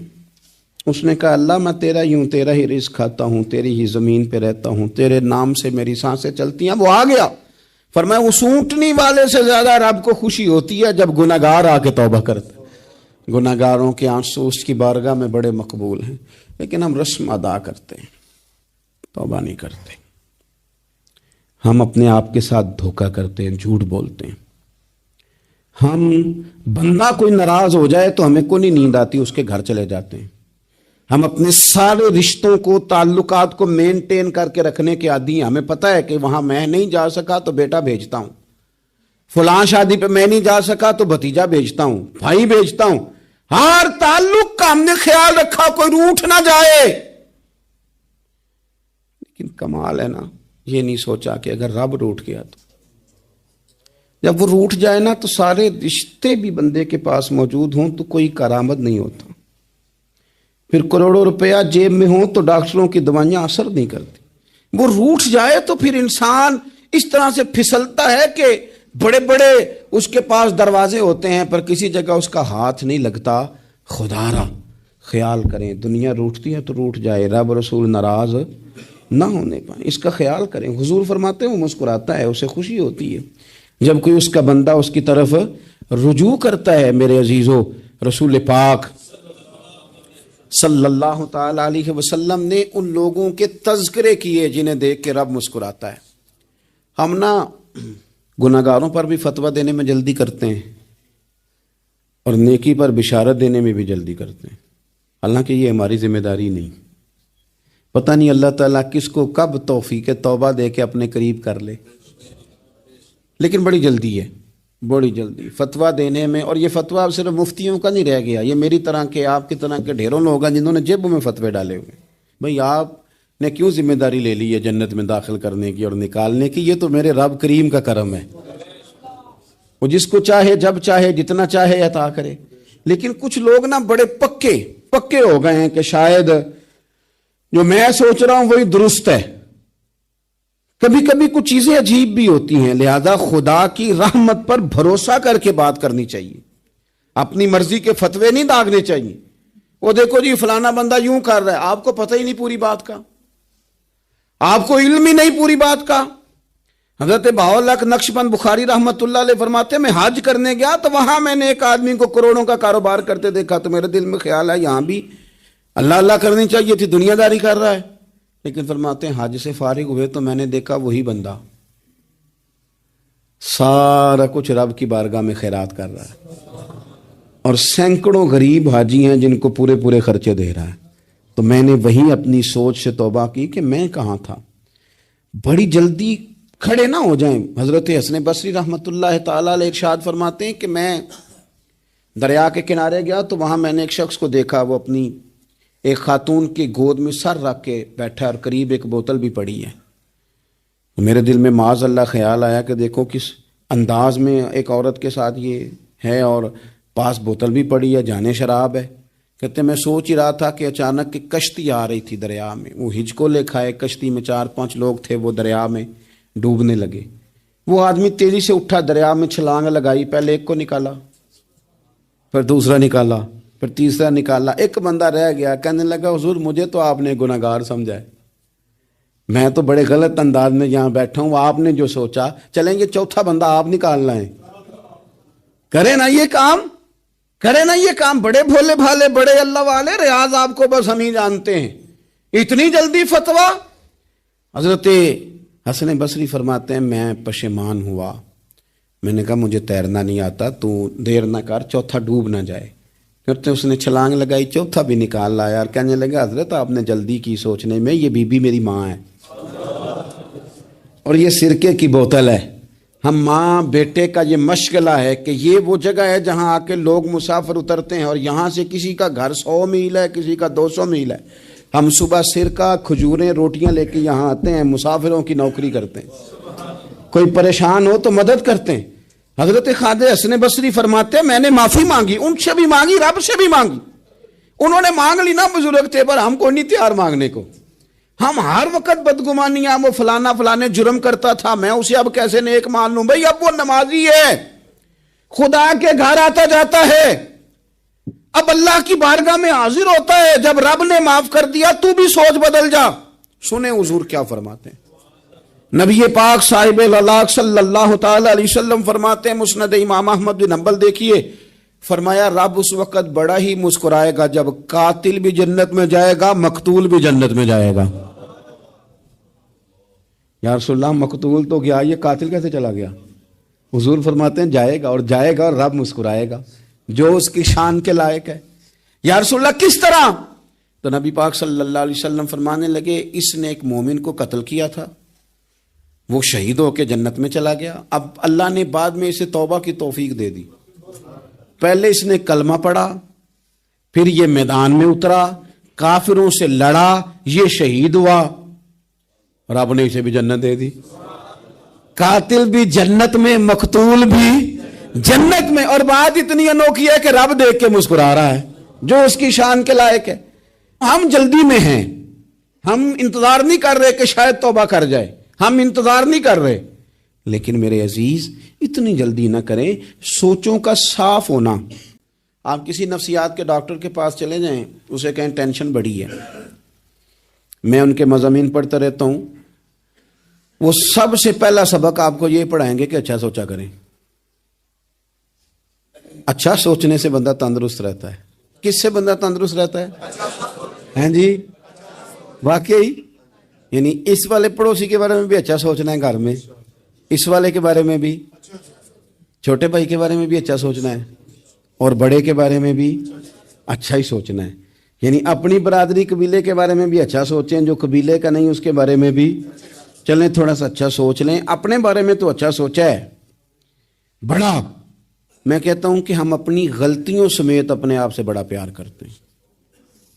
اس نے کہا اللہ میں تیرا ہی ہوں، تیرا ہی رزق کھاتا ہوں، تیری ہی زمین پہ رہتا ہوں، تیرے نام سے میری سانسیں چلتی ہیں۔ وہ آ گیا۔ فرمایا اس اونٹنی والے سے زیادہ رب کو خوشی ہوتی ہے جب گناہگار آ کے توبہ کرتا ہے۔ گناہگاروں کے آنسو اس کی بارگاہ میں بڑے مقبول ہیں، لیکن ہم رسم ادا کرتے ہیں، توبہ نہیں کرتے۔ ہم اپنے آپ کے ساتھ دھوکہ کرتے ہیں، جھوٹ بولتے ہیں۔ ہم بندہ کوئی ناراض ہو جائے تو ہمیں کو نہیں نیند آتی، اس کے گھر چلے جاتے ہیں۔ ہم اپنے سارے رشتوں کو تعلقات کو مینٹین کر کے رکھنے کے عادی ہیں۔ ہمیں پتہ ہے کہ وہاں میں نہیں جا سکا تو بیٹا بھیجتا ہوں، فلاں شادی پہ میں نہیں جا سکا تو بھتیجا بھیجتا ہوں، بھائی بھیجتا ہوں۔ ہر تعلق کا ہم نے خیال رکھا کوئی روٹھ نہ جائے، لیکن کمال ہے نا یہ نہیں سوچا کہ اگر رب روٹھ گیا تو جب وہ روٹھ جائے نا تو سارے رشتے بھی بندے کے پاس موجود ہوں تو کوئی کارآمد نہیں ہوتا، پھر کروڑوں روپیہ جیب میں ہوں تو ڈاکٹروں کی دوائیاں اثر نہیں کرتی۔ وہ روٹھ جائے تو پھر انسان اس طرح سے پھسلتا ہے کہ بڑے بڑے اس کے پاس دروازے ہوتے ہیں پر کسی جگہ اس کا ہاتھ نہیں لگتا۔ خدا را خیال کریں، دنیا روٹتی ہے تو روٹھ جائے، رب رسول ناراض نہ ہونے پائیں، اس کا خیال کریں۔ حضور فرماتے ہیں وہ مسکراتا ہے، اسے خوشی ہوتی ہے جب کوئی اس کا بندہ اس کی طرف رجوع کرتا ہے۔ میرے عزیزو، رسول پاک صلی اللہ تعالی علیہ وسلم نے ان لوگوں کے تذکرے کیے جنہیں دیکھ کے رب مسکراتا ہے۔ ہم نا گناہگاروں پر بھی فتویٰ دینے میں جلدی کرتے ہیں اور نیکی پر بشارت دینے میں بھی جلدی کرتے ہیں، حالانکہ یہ ہماری ذمہ داری نہیں۔ پتہ نہیں اللہ تعالیٰ کس کو کب توفیق توبہ دے کے اپنے قریب کر لے، لیکن بڑی جلدی ہے، بڑی جلدی فتویٰ دینے میں۔ اور یہ فتویٰ صرف مفتیوں کا نہیں رہ گیا، یہ میری طرح کے آپ کی طرح کے ڈھیروں لوگ ہیں جنہوں نے جیبوں میں فتوے ڈالے ہوئے۔ بھئی آپ نے کیوں ذمہ داری لے لی ہے جنت میں داخل کرنے کی اور نکالنے کی؟ یہ تو میرے رب کریم کا کرم ہے، وہ جس کو چاہے جب چاہے جتنا چاہے عطا کرے۔ لیکن کچھ لوگ نا بڑے پکے ہو گئے ہیں کہ شاید جو میں سوچ رہا ہوں وہی درست ہے. کبھی کبھی کچھ چیزیں عجیب بھی ہوتی ہیں، لہذا خدا کی رحمت پر بھروسہ کر کے بات کرنی چاہیے. اپنی مرضی کے فتوے نہیں داغنے چاہیے. وہ دیکھو جی فلانا بندہ یوں کر رہا ہے، آپ کو پتہ ہی نہیں پوری بات کا، آپ کو علم ہی نہیں پوری بات کا. حضرت بہاءاللہ نقشبند بخاری رحمت اللہ علیہ فرماتے ہیں میں حج کرنے گیا تو وہاں میں نے ایک آدمی کو کروڑوں کا کاروبار کرتے دیکھا تو میرے دل میں خیال ہے یہاں بھی اللہ اللہ کرنی چاہیے تھی، دنیا داری کر رہا ہے. لیکن فرماتے ہیں حج سے فارغ ہوئے تو میں نے دیکھا وہی بندہ سارا کچھ رب کی بارگاہ میں خیرات کر رہا ہے اور سینکڑوں غریب حاجی ہیں جن کو پورے خرچے دے رہا ہے. تو میں نے وہیں اپنی سوچ سے توبہ کی کہ میں کہاں تھا. بڑی جلدی کھڑے نہ ہو جائیں. حضرت حسن بصری رحمت اللہ تعالی علیہ ارشاد فرماتے ہیں کہ میں دریا کے کنارے گیا تو وہاں میں نے ایک شخص کو دیکھا، وہ اپنی ایک خاتون کی گود میں سر رکھ کے بیٹھا اور قریب ایک بوتل بھی پڑی ہے. میرے دل میں معاذ اللہ خیال آیا کہ دیکھو کس انداز میں ایک عورت کے ساتھ یہ ہے اور پاس بوتل بھی پڑی ہے، جانے شراب ہے. کہتے میں سوچ ہی رہا تھا کہ اچانک کی کشتی آ رہی تھی دریا میں، وہ ہج کو لے کھائے، کشتی میں 4-5 لوگ تھے، وہ دریا میں ڈوبنے لگے. وہ آدمی تیزی سے اٹھا، دریا میں چھلانگ لگائی، پہلے ایک کو نکالا، پھر دوسرا نکالا، پھر تیسرا نکالا. ایک بندہ رہ گیا، کہنے لگا حضور مجھے تو آپ نے گناہگار سمجھا ہے، میں تو بڑے غلط انداز میں یہاں بیٹھا ہوں، آپ نے جو سوچا چلیں گے چوتھا بندہ آپ نکالنا ہے. کرے نا یہ کام، کرے نا یہ کام. بڑے بھولے بھالے بڑے اللہ والے، ریاض آپ کو بس ہم ہی جانتے ہیں. اتنی جلدی فتویٰ. حضرت حسن بصری فرماتے ہیں میں پشیمان ہوا، میں نے کہا مجھے تیرنا نہیں آتا، تو دیر نہ کر چوتھا ڈوب نہ جائے. پھر اس نے چھلانگ لگائی، چوتھا بھی نکال لایا اور کہنے لگا حضرت آپ نے جلدی کی سوچنے میں، یہ بی بی میری ماں ہے اور یہ سرکے کی بوتل ہے. ہم ماں بیٹے کا یہ مشغلہ ہے کہ یہ وہ جگہ ہے جہاں آ کے لوگ مسافر اترتے ہیں اور یہاں سے کسی کا گھر 100 میل ہے، کسی کا 200 میل ہے. ہم صبح سرکہ کھجوریں روٹیاں لے کے یہاں آتے ہیں، مسافروں کی نوکری کرتے ہیں، کوئی پریشان ہو تو مدد کرتے ہیں. حضرت خواجہ حسن بصری فرماتے ہیں میں نے معافی مانگی، ان سے بھی مانگی، رب سے بھی مانگی. انہوں نے مانگ لی نا بزرگ تھے، پر ہم کو نہیں تیار مانگنے کو. ہم ہر وقت بدگمانیاں، وہ فلانا فلانے جرم کرتا تھا میں اسے اب کیسے نیک مان لوں. بھائی اب وہ نمازی ہے، خدا کے گھر آتا جاتا ہے، اب اللہ کی بارگاہ میں حاضر ہوتا ہے. جب رب نے معاف کر دیا تو بھی سوچ بدل جا. سنیں حضور کیا فرماتے ہیں. نبی پاک صاحب الاخلاق صلی اللہ تعالی علیہ وسلم فرماتے ہیں، مسند امام احمد بن حنبل دیکھیے، فرمایا رب اس وقت بڑا ہی مسکرائے گا جب قاتل بھی جنت میں جائے گا، مقتول بھی جنت میں جائے گا. یا رسول اللہ مقتول تو گیا، یہ قاتل کیسے چلا گیا؟ حضور فرماتے ہیں جائے گا، اور جائے گا اور رب مسکرائے گا جو اس کی شان کے لائق ہے. یا رسول اللہ کس طرح؟ تو نبی پاک صلی اللہ علیہ وسلم فرمانے لگے اس نے ایک مومن کو قتل کیا تھا، وہ شہید ہو کے جنت میں چلا گیا. اب اللہ نے بعد میں اسے توبہ کی توفیق دے دی. پہلے اس نے کلمہ پڑھا، پھر یہ میدان میں اترا، کافروں سے لڑا، یہ شہید ہوا، رب نے اسے بھی جنت دے دی. قاتل بھی جنت میں، مقتول بھی جنت میں. اور بات اتنی انوکھی ہے کہ رب دیکھ کے مسکرا رہا ہے جو اس کی شان کے لائق ہے. ہم جلدی میں ہیں، ہم انتظار نہیں کر رہے کہ شاید توبہ کر جائے، ہم انتظار نہیں کر رہے. لیکن میرے عزیز اتنی جلدی نہ کریں. سوچوں کا صاف ہونا. آپ کسی نفسیات کے ڈاکٹر کے پاس چلے جائیں، اسے کہیں ٹینشن بڑی ہے. میں ان کے مضامین پڑھتا رہتا ہوں، وہ سب سے پہلا سبق آپ کو یہ پڑھائیں گے کہ اچھا سوچا کریں. اچھا سوچنے سے بندہ تندرست رہتا ہے. کس سے بندہ تندرست رہتا ہے؟ ہیں جی واقعی. یعنی اس والے پڑوسی کے بارے میں بھی اچھا سوچنا ہے، گھر میں اس والے کے بارے میں بھی، چھوٹے بھائی کے بارے میں بھی اچھا سوچنا ہے، اور بڑے کے بارے میں بھی اچھا ہی سوچنا ہے. یعنی اپنی برادری قبیلے کے بارے میں بھی اچھا سوچیں، جو قبیلے کا نہیں اس کے بارے میں بھی چلیں تھوڑا سا اچھا سوچ لیں. اپنے بارے میں تو اچھا سوچا ہے بڑا. میں کہتا ہوں کہ ہم اپنی غلطیوں سمیت اپنے آپ سے بڑا پیار کرتے ہیں،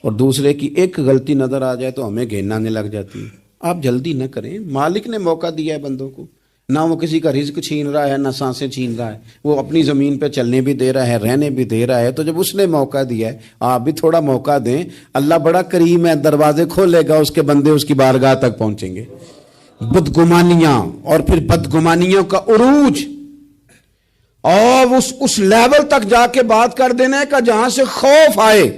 اور دوسرے کی ایک غلطی نظر آ جائے تو ہمیں گھین آنے لگ جاتی ہے. آپ جلدی نہ کریں، مالک نے موقع دیا ہے بندوں کو. نہ وہ کسی کا رزق چھین رہا ہے نہ سانسیں چھین رہا ہے، وہ اپنی زمین پہ چلنے بھی دے رہا ہے، رہنے بھی دے رہا ہے۔ تو جب اس نے موقع دیا ہے آپ بھی تھوڑا موقع دیں، اللہ بڑا کریم ہے، دروازے کھولے گا، اس کے بندے اس کی بارگاہ تک پہنچیں گے۔ بدگمانیاں اور پھر بدگمانیوں کا عروج اور اس لیول تک جا کے بات کر دینے کا جہاں سے خوف آئے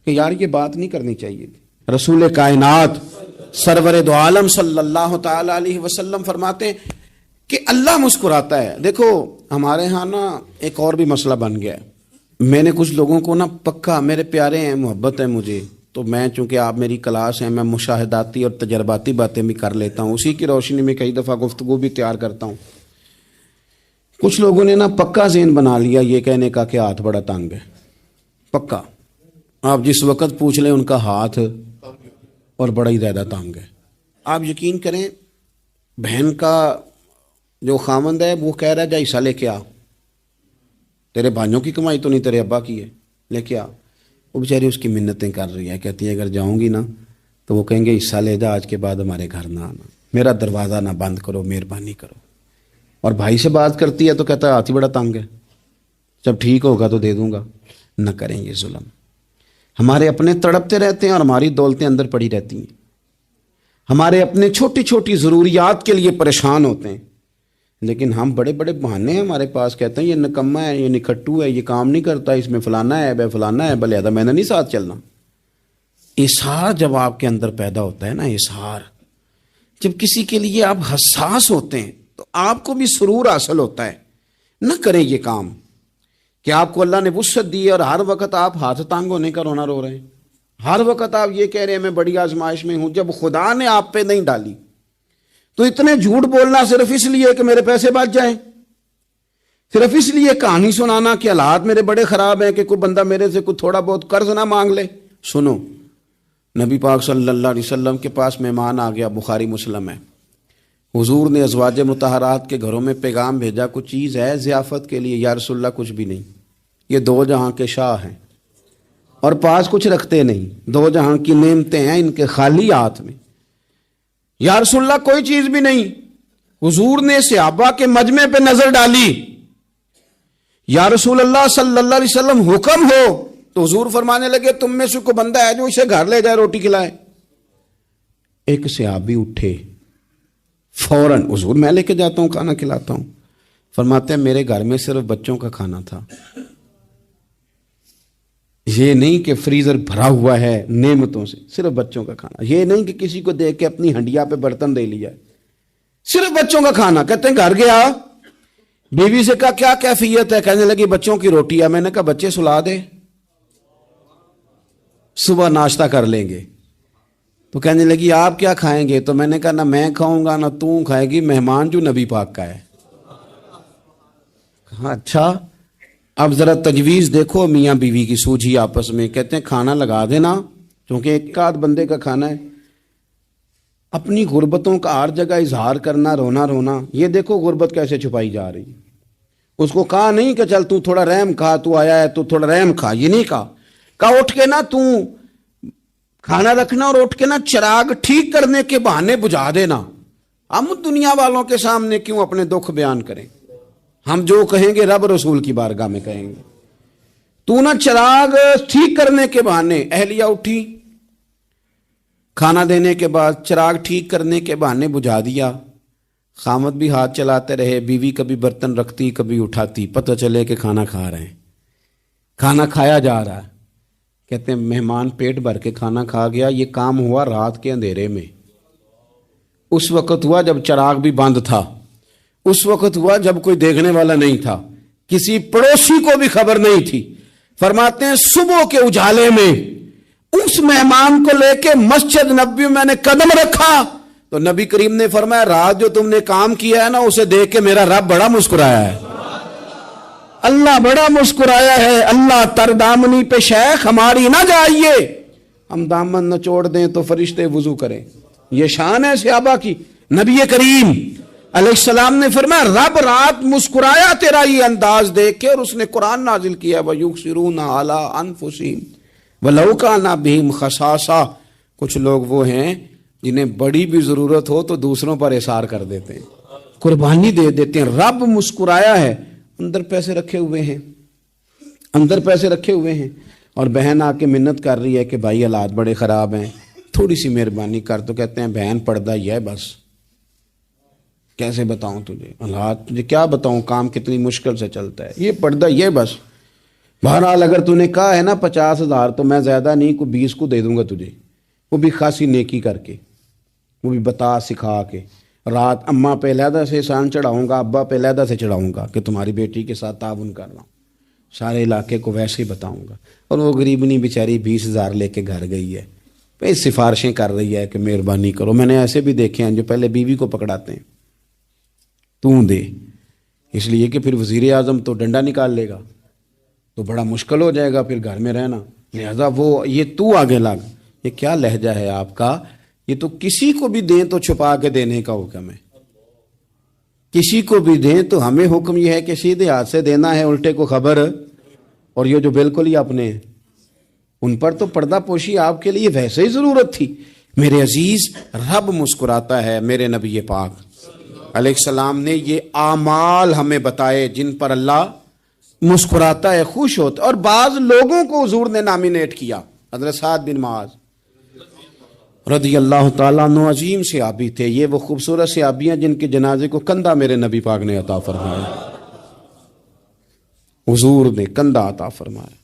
کہ یار یہ بات نہیں کرنی چاہیے تھی۔ رسول کائنات سرور دو عالم صلی اللہ تعالی علیہ وسلم فرماتے ہیں کہ اللہ مسکراتا ہے۔ دیکھو ہمارے ہاں نا ایک اور بھی مسئلہ بن گیا ہے، میں نے کچھ لوگوں کو نا پکا، میرے پیارے ہیں، محبت ہے مجھے، تو میں چونکہ آپ میری کلاس ہیں، میں مشاہداتی اور تجرباتی باتیں بھی کر لیتا ہوں، اسی کی روشنی میں کئی دفعہ گفتگو بھی تیار کرتا ہوں۔ کچھ لوگوں نے نا پکا ذہن بنا لیا یہ کہنے کا کہ ہاتھ بڑا تنگ ہے، پکا، آپ جس وقت پوچھ لیں ان کا ہاتھ اور بڑا ہی زیادہ تنگ ہے۔ آپ یقین کریں بہن کا جو خامند ہے وہ کہہ رہا ہے جا حصہ لے کے آ، تیرے بھائیوں کی کمائی تو نہیں، تیرے ابا کی ہے، لے کے آ۔ وہ بیچاری اس کی منتیں کر رہی ہے، کہتی ہے اگر جاؤں گی نا تو وہ کہیں گے حصہ لے جا، آج کے بعد ہمارے گھر نہ آنا، میرا دروازہ نہ بند کرو، مہربانی کرو۔ اور بھائی سے بات کرتی ہے تو کہتا ہے ہاتھ ہی بڑا تنگ ہے، جب ٹھیک ہوگا تو دے دوں گا۔ نہ کریں یہ ظلم، ہمارے اپنے تڑپتے رہتے ہیں اور ہماری دولتیں اندر پڑی رہتی ہیں، ہمارے اپنے چھوٹی چھوٹی ضروریات کے لیے پریشان ہوتے ہیں، لیکن ہم بڑے بڑے بہانے ہیں ہمارے پاس، کہتے ہیں یہ نکما ہے، یہ نکھٹو ہے، یہ کام نہیں کرتا، اس میں فلانا ہے، بے فلانا ہے، بلہذا میں نے نہیں ساتھ چلنا۔ اظہار جب آپ کے اندر پیدا ہوتا ہے نا، اظہار جب کسی کے لیے آپ حساس ہوتے ہیں تو آپ کو بھی سرور حاصل ہوتا ہے۔ نہ کریں یہ کام کہ آپ کو اللہ نے وسعت دی اور ہر وقت آپ ہاتھ تانگ ہونے کا رونا رو رہے ہیں، ہر وقت آپ یہ کہہ رہے ہیں میں بڑی آزمائش میں ہوں، جب خدا نے آپ پہ نہیں ڈالی تو اتنے جھوٹ بولنا صرف اس لیے کہ میرے پیسے بچ جائیں، صرف اس لیے کہانی سنانا کہ حالات میرے بڑے خراب ہیں کہ کوئی بندہ میرے سے کوئی تھوڑا بہت قرض نہ مانگ لے۔ سنو، نبی پاک صلی اللہ علیہ وسلم کے پاس مہمان آ گیا، بخاری مسلم ہے، حضور نے ازواج مطہرات کے گھروں میں پیغام بھیجا کچھ چیز ہے ضیافت کے لیے، یا رسول اللہ کچھ بھی نہیں، یہ دو جہاں کے شاہ ہیں اور پاس کچھ رکھتے نہیں، دو جہاں کی نعمتیں ہیں ان کے خالی ہاتھ میں، یا رسول اللہ کوئی چیز بھی نہیں۔ حضور نے صحابہ کے مجمع پہ نظر ڈالی، یا رسول اللہ صلی اللہ علیہ وسلم حکم ہو، تو حضور فرمانے لگے تم میں سے کوئی بندہ ہے جو اسے گھر لے جائے روٹی کھلائے۔ ایک صحابی اٹھے فوراً، حضور میں لے کے جاتا ہوں کھانا کھلاتا ہوں، فرماتے ہیں میرے گھر میں صرف بچوں کا کھانا تھا، یہ نہیں کہ فریزر بھرا ہوا ہے نعمتوں سے، صرف بچوں کا کھانا، یہ نہیں کہ کسی کو دیکھ کے اپنی ہنڈیا پہ برتن دے لیا، صرف بچوں کا کھانا۔ کہتے ہیں گھر گیا، بیوی سے کہا کیا کیفیت ہے، کہنے لگی بچوں کی روٹی ہے۔ میں نے کہا بچے سلا دے، صبح ناشتہ کر لیں گے۔ تو کہنے لگی آپ کیا کھائیں گے؟ تو میں نے کہا نہ میں کھاؤں گا نہ تو کھائے گی، مہمان جو نبی پاک کا ہے۔ کہا اچھا، اب ذرا تجویز دیکھو میاں بیوی کی سوجھی آپس میں۔ کہتے ہیں کھانا لگا دینا، کیونکہ ایک آدھ بندے کا کھانا ہے۔ اپنی غربتوں کا ہر جگہ اظہار کرنا، رونا رونا، یہ دیکھو غربت کیسے چھپائی جا رہی۔ اس کو کہا نہیں کہ چل تو تھوڑا رحم کھا، تو آیا ہے تو تھوڑا رحم کھا، یہ نہیں کہا اٹھ کے نا تو کھانا رکھنا اور اٹھ کے نا چراغ ٹھیک کرنے کے بہانے بجھا دینا۔ ہم دنیا والوں کے سامنے کیوں اپنے دکھ بیان کریں؟ ہم جو کہیں گے رب رسول کی بارگاہ میں کہیں گے۔ تو نا چراغ ٹھیک کرنے کے بہانے، اہلیہ اٹھی، کھانا دینے کے بعد چراغ ٹھیک کرنے کے بہانے بجھا دیا۔ خامد بھی ہاتھ چلاتے رہے، بیوی کبھی برتن رکھتی کبھی اٹھاتی، پتہ چلے کہ کھانا کھا رہے ہیں، کھانا کھایا جا رہا ہے۔ کہتے ہیں مہمان پیٹ بھر کے کھانا کھا گیا۔ یہ کام ہوا رات کے اندھیرے میں، اس وقت ہوا جب چراغ بھی بند تھا، اس وقت ہوا جب کوئی دیکھنے والا نہیں تھا، کسی پڑوسی کو بھی خبر نہیں تھی۔ فرماتے ہیں صبح کے اجالے میں اس مہمان کو لے کے مسجد نبوی میں نے قدم رکھا تو نبی کریم نے فرمایا رات جو تم نے کام کیا ہے نا اسے دیکھ کے میرا رب بڑا مسکرایا ہے، اللہ بڑا مسکرایا ہے۔ اللہ تر دامنی پہ شیخ ہماری نہ جائیے، ہم دامن نچوڑ دیں تو فرشتے وضو کریں۔ یہ شان ہے صحابہ کی۔ نبی کریم علیہ السلام نے فرمایا رب رات مسکرایا تیرا یہ انداز دیکھ کے، اور اس نے قرآن نازل کیا وَيُؤْثِرُونَ عَلَىٰ أَنفُسِهِمْ وَلَوْ كَانَ بِهِمْ خَصَاصَةٌ۔ کچھ لوگ وہ ہیں جنہیں بڑی بھی ضرورت ہو تو دوسروں پر اثار کر دیتے ہیں۔ قربانی دے دیتے ہیں. رب مسکرایا ہے, اندر پیسے رکھے ہوئے ہیں, اندر پیسے رکھے ہوئے ہیں, اور بہن آ کے منت کر رہی ہے کہ بھائی حالات بڑے خراب ہیں, تھوڑی سی مہربانی کر. تو کہتے ہیں بہن پردہ یہ ہے بس. کیسے بتاؤں تجھے حالات, تجھے کیا بتاؤں, کام کتنی مشکل سے چلتا ہے, یہ پردہ یہ بس. بہرحال اگر تو نے کہا ہے نا 50,000 تو میں زیادہ نہیں, کوئی 20 کو دے دوں گا تجھے, وہ بھی خاصی نیکی کر کے, وہ بھی بتا سکھا کے. رات اماں پہ علیحدہ سے احسان چڑھاؤں گا, ابا پہ علیحدہ سے چڑھاؤں گا کہ تمہاری بیٹی کے ساتھ تعاون کر رہا ہوں, سارے علاقے کو ویسے ہی بتاؤں گا. اور وہ غریبنی بیچاری 20,000 لے کے گھر گئی ہے, پھر سفارشیں کر رہی ہے کہ مہربانی کرو. میں نے ایسے بھی دیکھے ہیں جو پہلے بیوی کو پکڑاتے ہیں, تو دے, اس لیے کہ پھر وزیر اعظم تو ڈنڈا نکال لے گا تو بڑا مشکل ہو جائے گا پھر گھر میں رہنا. لہذا وہ یہ تو آگے لگ. یہ کیا لہجہ ہے آپ کا, یہ تو کسی کو بھی دیں تو چھپا کے دینے کا حکم ہے, کسی کو بھی دیں تو ہمیں حکم یہ ہے کہ سیدھے ہاتھ سے دینا ہے, الٹے کو خبر. اور یہ جو بالکل ہی اپنے ہیں ان پر تو پردہ پوشی آپ کے لیے ویسے ہی ضرورت تھی. میرے عزیز, رب مسکراتا ہے. میرے نبی پاک علیہ السلام نے یہ اعمال ہمیں بتائے جن پر اللہ مسکراتا ہے, خوش ہوتا ہے. اور بعض لوگوں کو حضور نے نامینیٹ کیا. حضرت سعد بن معاذ رضی اللہ تعالیٰ عنہ عظیم صحابی تھے. یہ وہ خوبصورت صحابی ہیں جن کے جنازے کو کندھا میرے نبی پاک نے عطا فرمایا, حضور نے کندھا عطا فرمایا.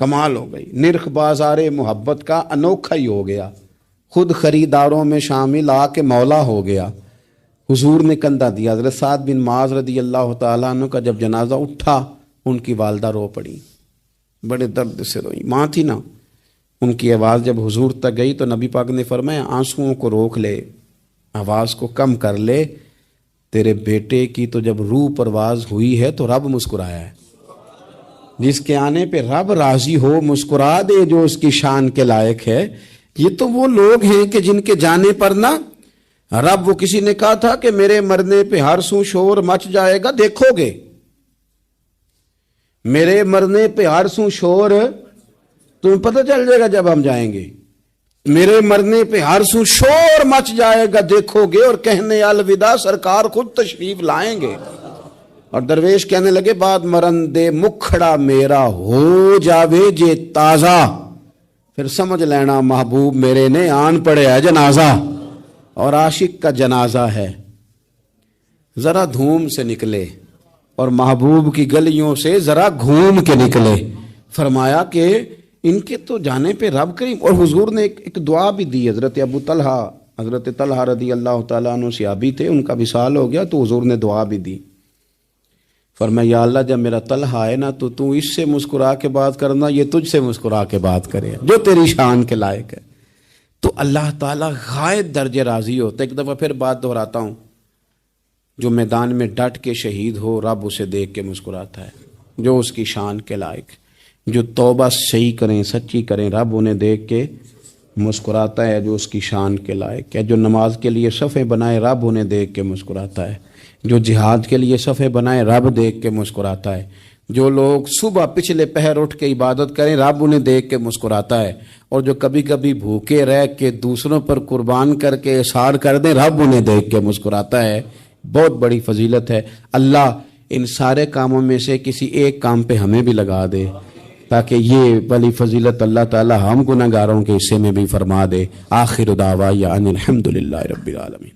کمال ہو گئی. نرخ بازار محبت کا انوکھا ہی ہو گیا, خود خریداروں میں شامل آ کے مولا ہو گیا. حضور نے کندھا دیا. حضرت سعد بن معاذ رضی اللہ تعالیٰ عنہ کا جب جنازہ اٹھا, ان کی والدہ رو پڑی, بڑے درد سے روئی. ماں تھی نا, ان کی آواز جب حضور تک گئی تو نبی پاک نے فرمایا آنسوؤں کو روک لے, آواز کو کم کر لے. تیرے بیٹے کی تو جب روح پرواز ہوئی ہے تو رب مسکرایا ہے. جس کے آنے پہ رب راضی ہو مسکرا دے جو اس کی شان کے لائق ہے. یہ تو وہ لوگ ہیں کہ جن کے جانے پر نا رب, وہ کسی نے کہا تھا کہ میرے مرنے پہ ہر سو شور مچ جائے گا, دیکھو گے میرے مرنے پہ ہر سو شور, تمہیں پتہ چل جائے گا جب ہم جائیں گے. میرے مرنے پہ ہر سو شور مچ جائے گا, دیکھو گے. اور کہنے الوداع سرکار خود تشریف لائیں گے. اور درویش کہنے لگے بعد مرندے مکھڑا میرا ہو جاوے جے تازہ, پھر سمجھ لینا محبوب میرے نے آن پڑے ہے جنازہ. اور عاشق کا جنازہ ہے, ذرا دھوم سے نکلے اور محبوب کی گلیوں سے ذرا گھوم کے نکلے. فرمایا کہ ان کے تو جانے پہ رب کریم. اور حضور نے ایک دعا بھی دی. حضرت ابو طلحہ, حضرت طلحہ رضی اللہ تعالیٰ عنہ صحابی تھے, ان کا وصال ہو گیا تو حضور نے دعا بھی دی. فرمایا یا اللہ جب میرا طلحہ آئے نا تو اس سے مسکرا کے بات کرنا, یہ تجھ سے مسکرا کے بات کرے جو تیری شان کے لائق ہے. تو اللہ تعالیٰ غائب درجے راضی ہوتا ہے. ایک دفعہ پھر بات دہراتا ہوں, جو میدان میں ڈٹ کے شہید ہو رب اسے دیکھ کے مسکراتا ہے, جو اس کی شان کے لائق. جو توبہ صحیح کریں, سچی کریں, رب انہیں دیکھ کے مسکراتا ہے جو اس کی شان کے لائق ہے. جو نماز کے لیے صفیں بنائے رب انہیں دیکھ کے مسکراتا ہے. جو جہاد کے لیے صفیں بنائے رب دیکھ کے مسکراتا ہے. جو لوگ صبح پچھلے پہر اٹھ کے عبادت کریں رب انہیں دیکھ کے مسکراتا ہے. اور جو کبھی کبھی بھوکے رہ کے دوسروں پر قربان کر کے احسار کر دیں رب انہیں دیکھ کے مسکراتا ہے. بہت بڑی فضیلت ہے. اللہ ان سارے کاموں میں سے کسی ایک کام پہ ہمیں بھی لگا دے تاکہ یہ بڑی فضیلت اللہ تعالی ہم گناہگاروں کے حصے میں بھی فرما دے. آخر دعوانا ان الحمد للہ رب العالمین.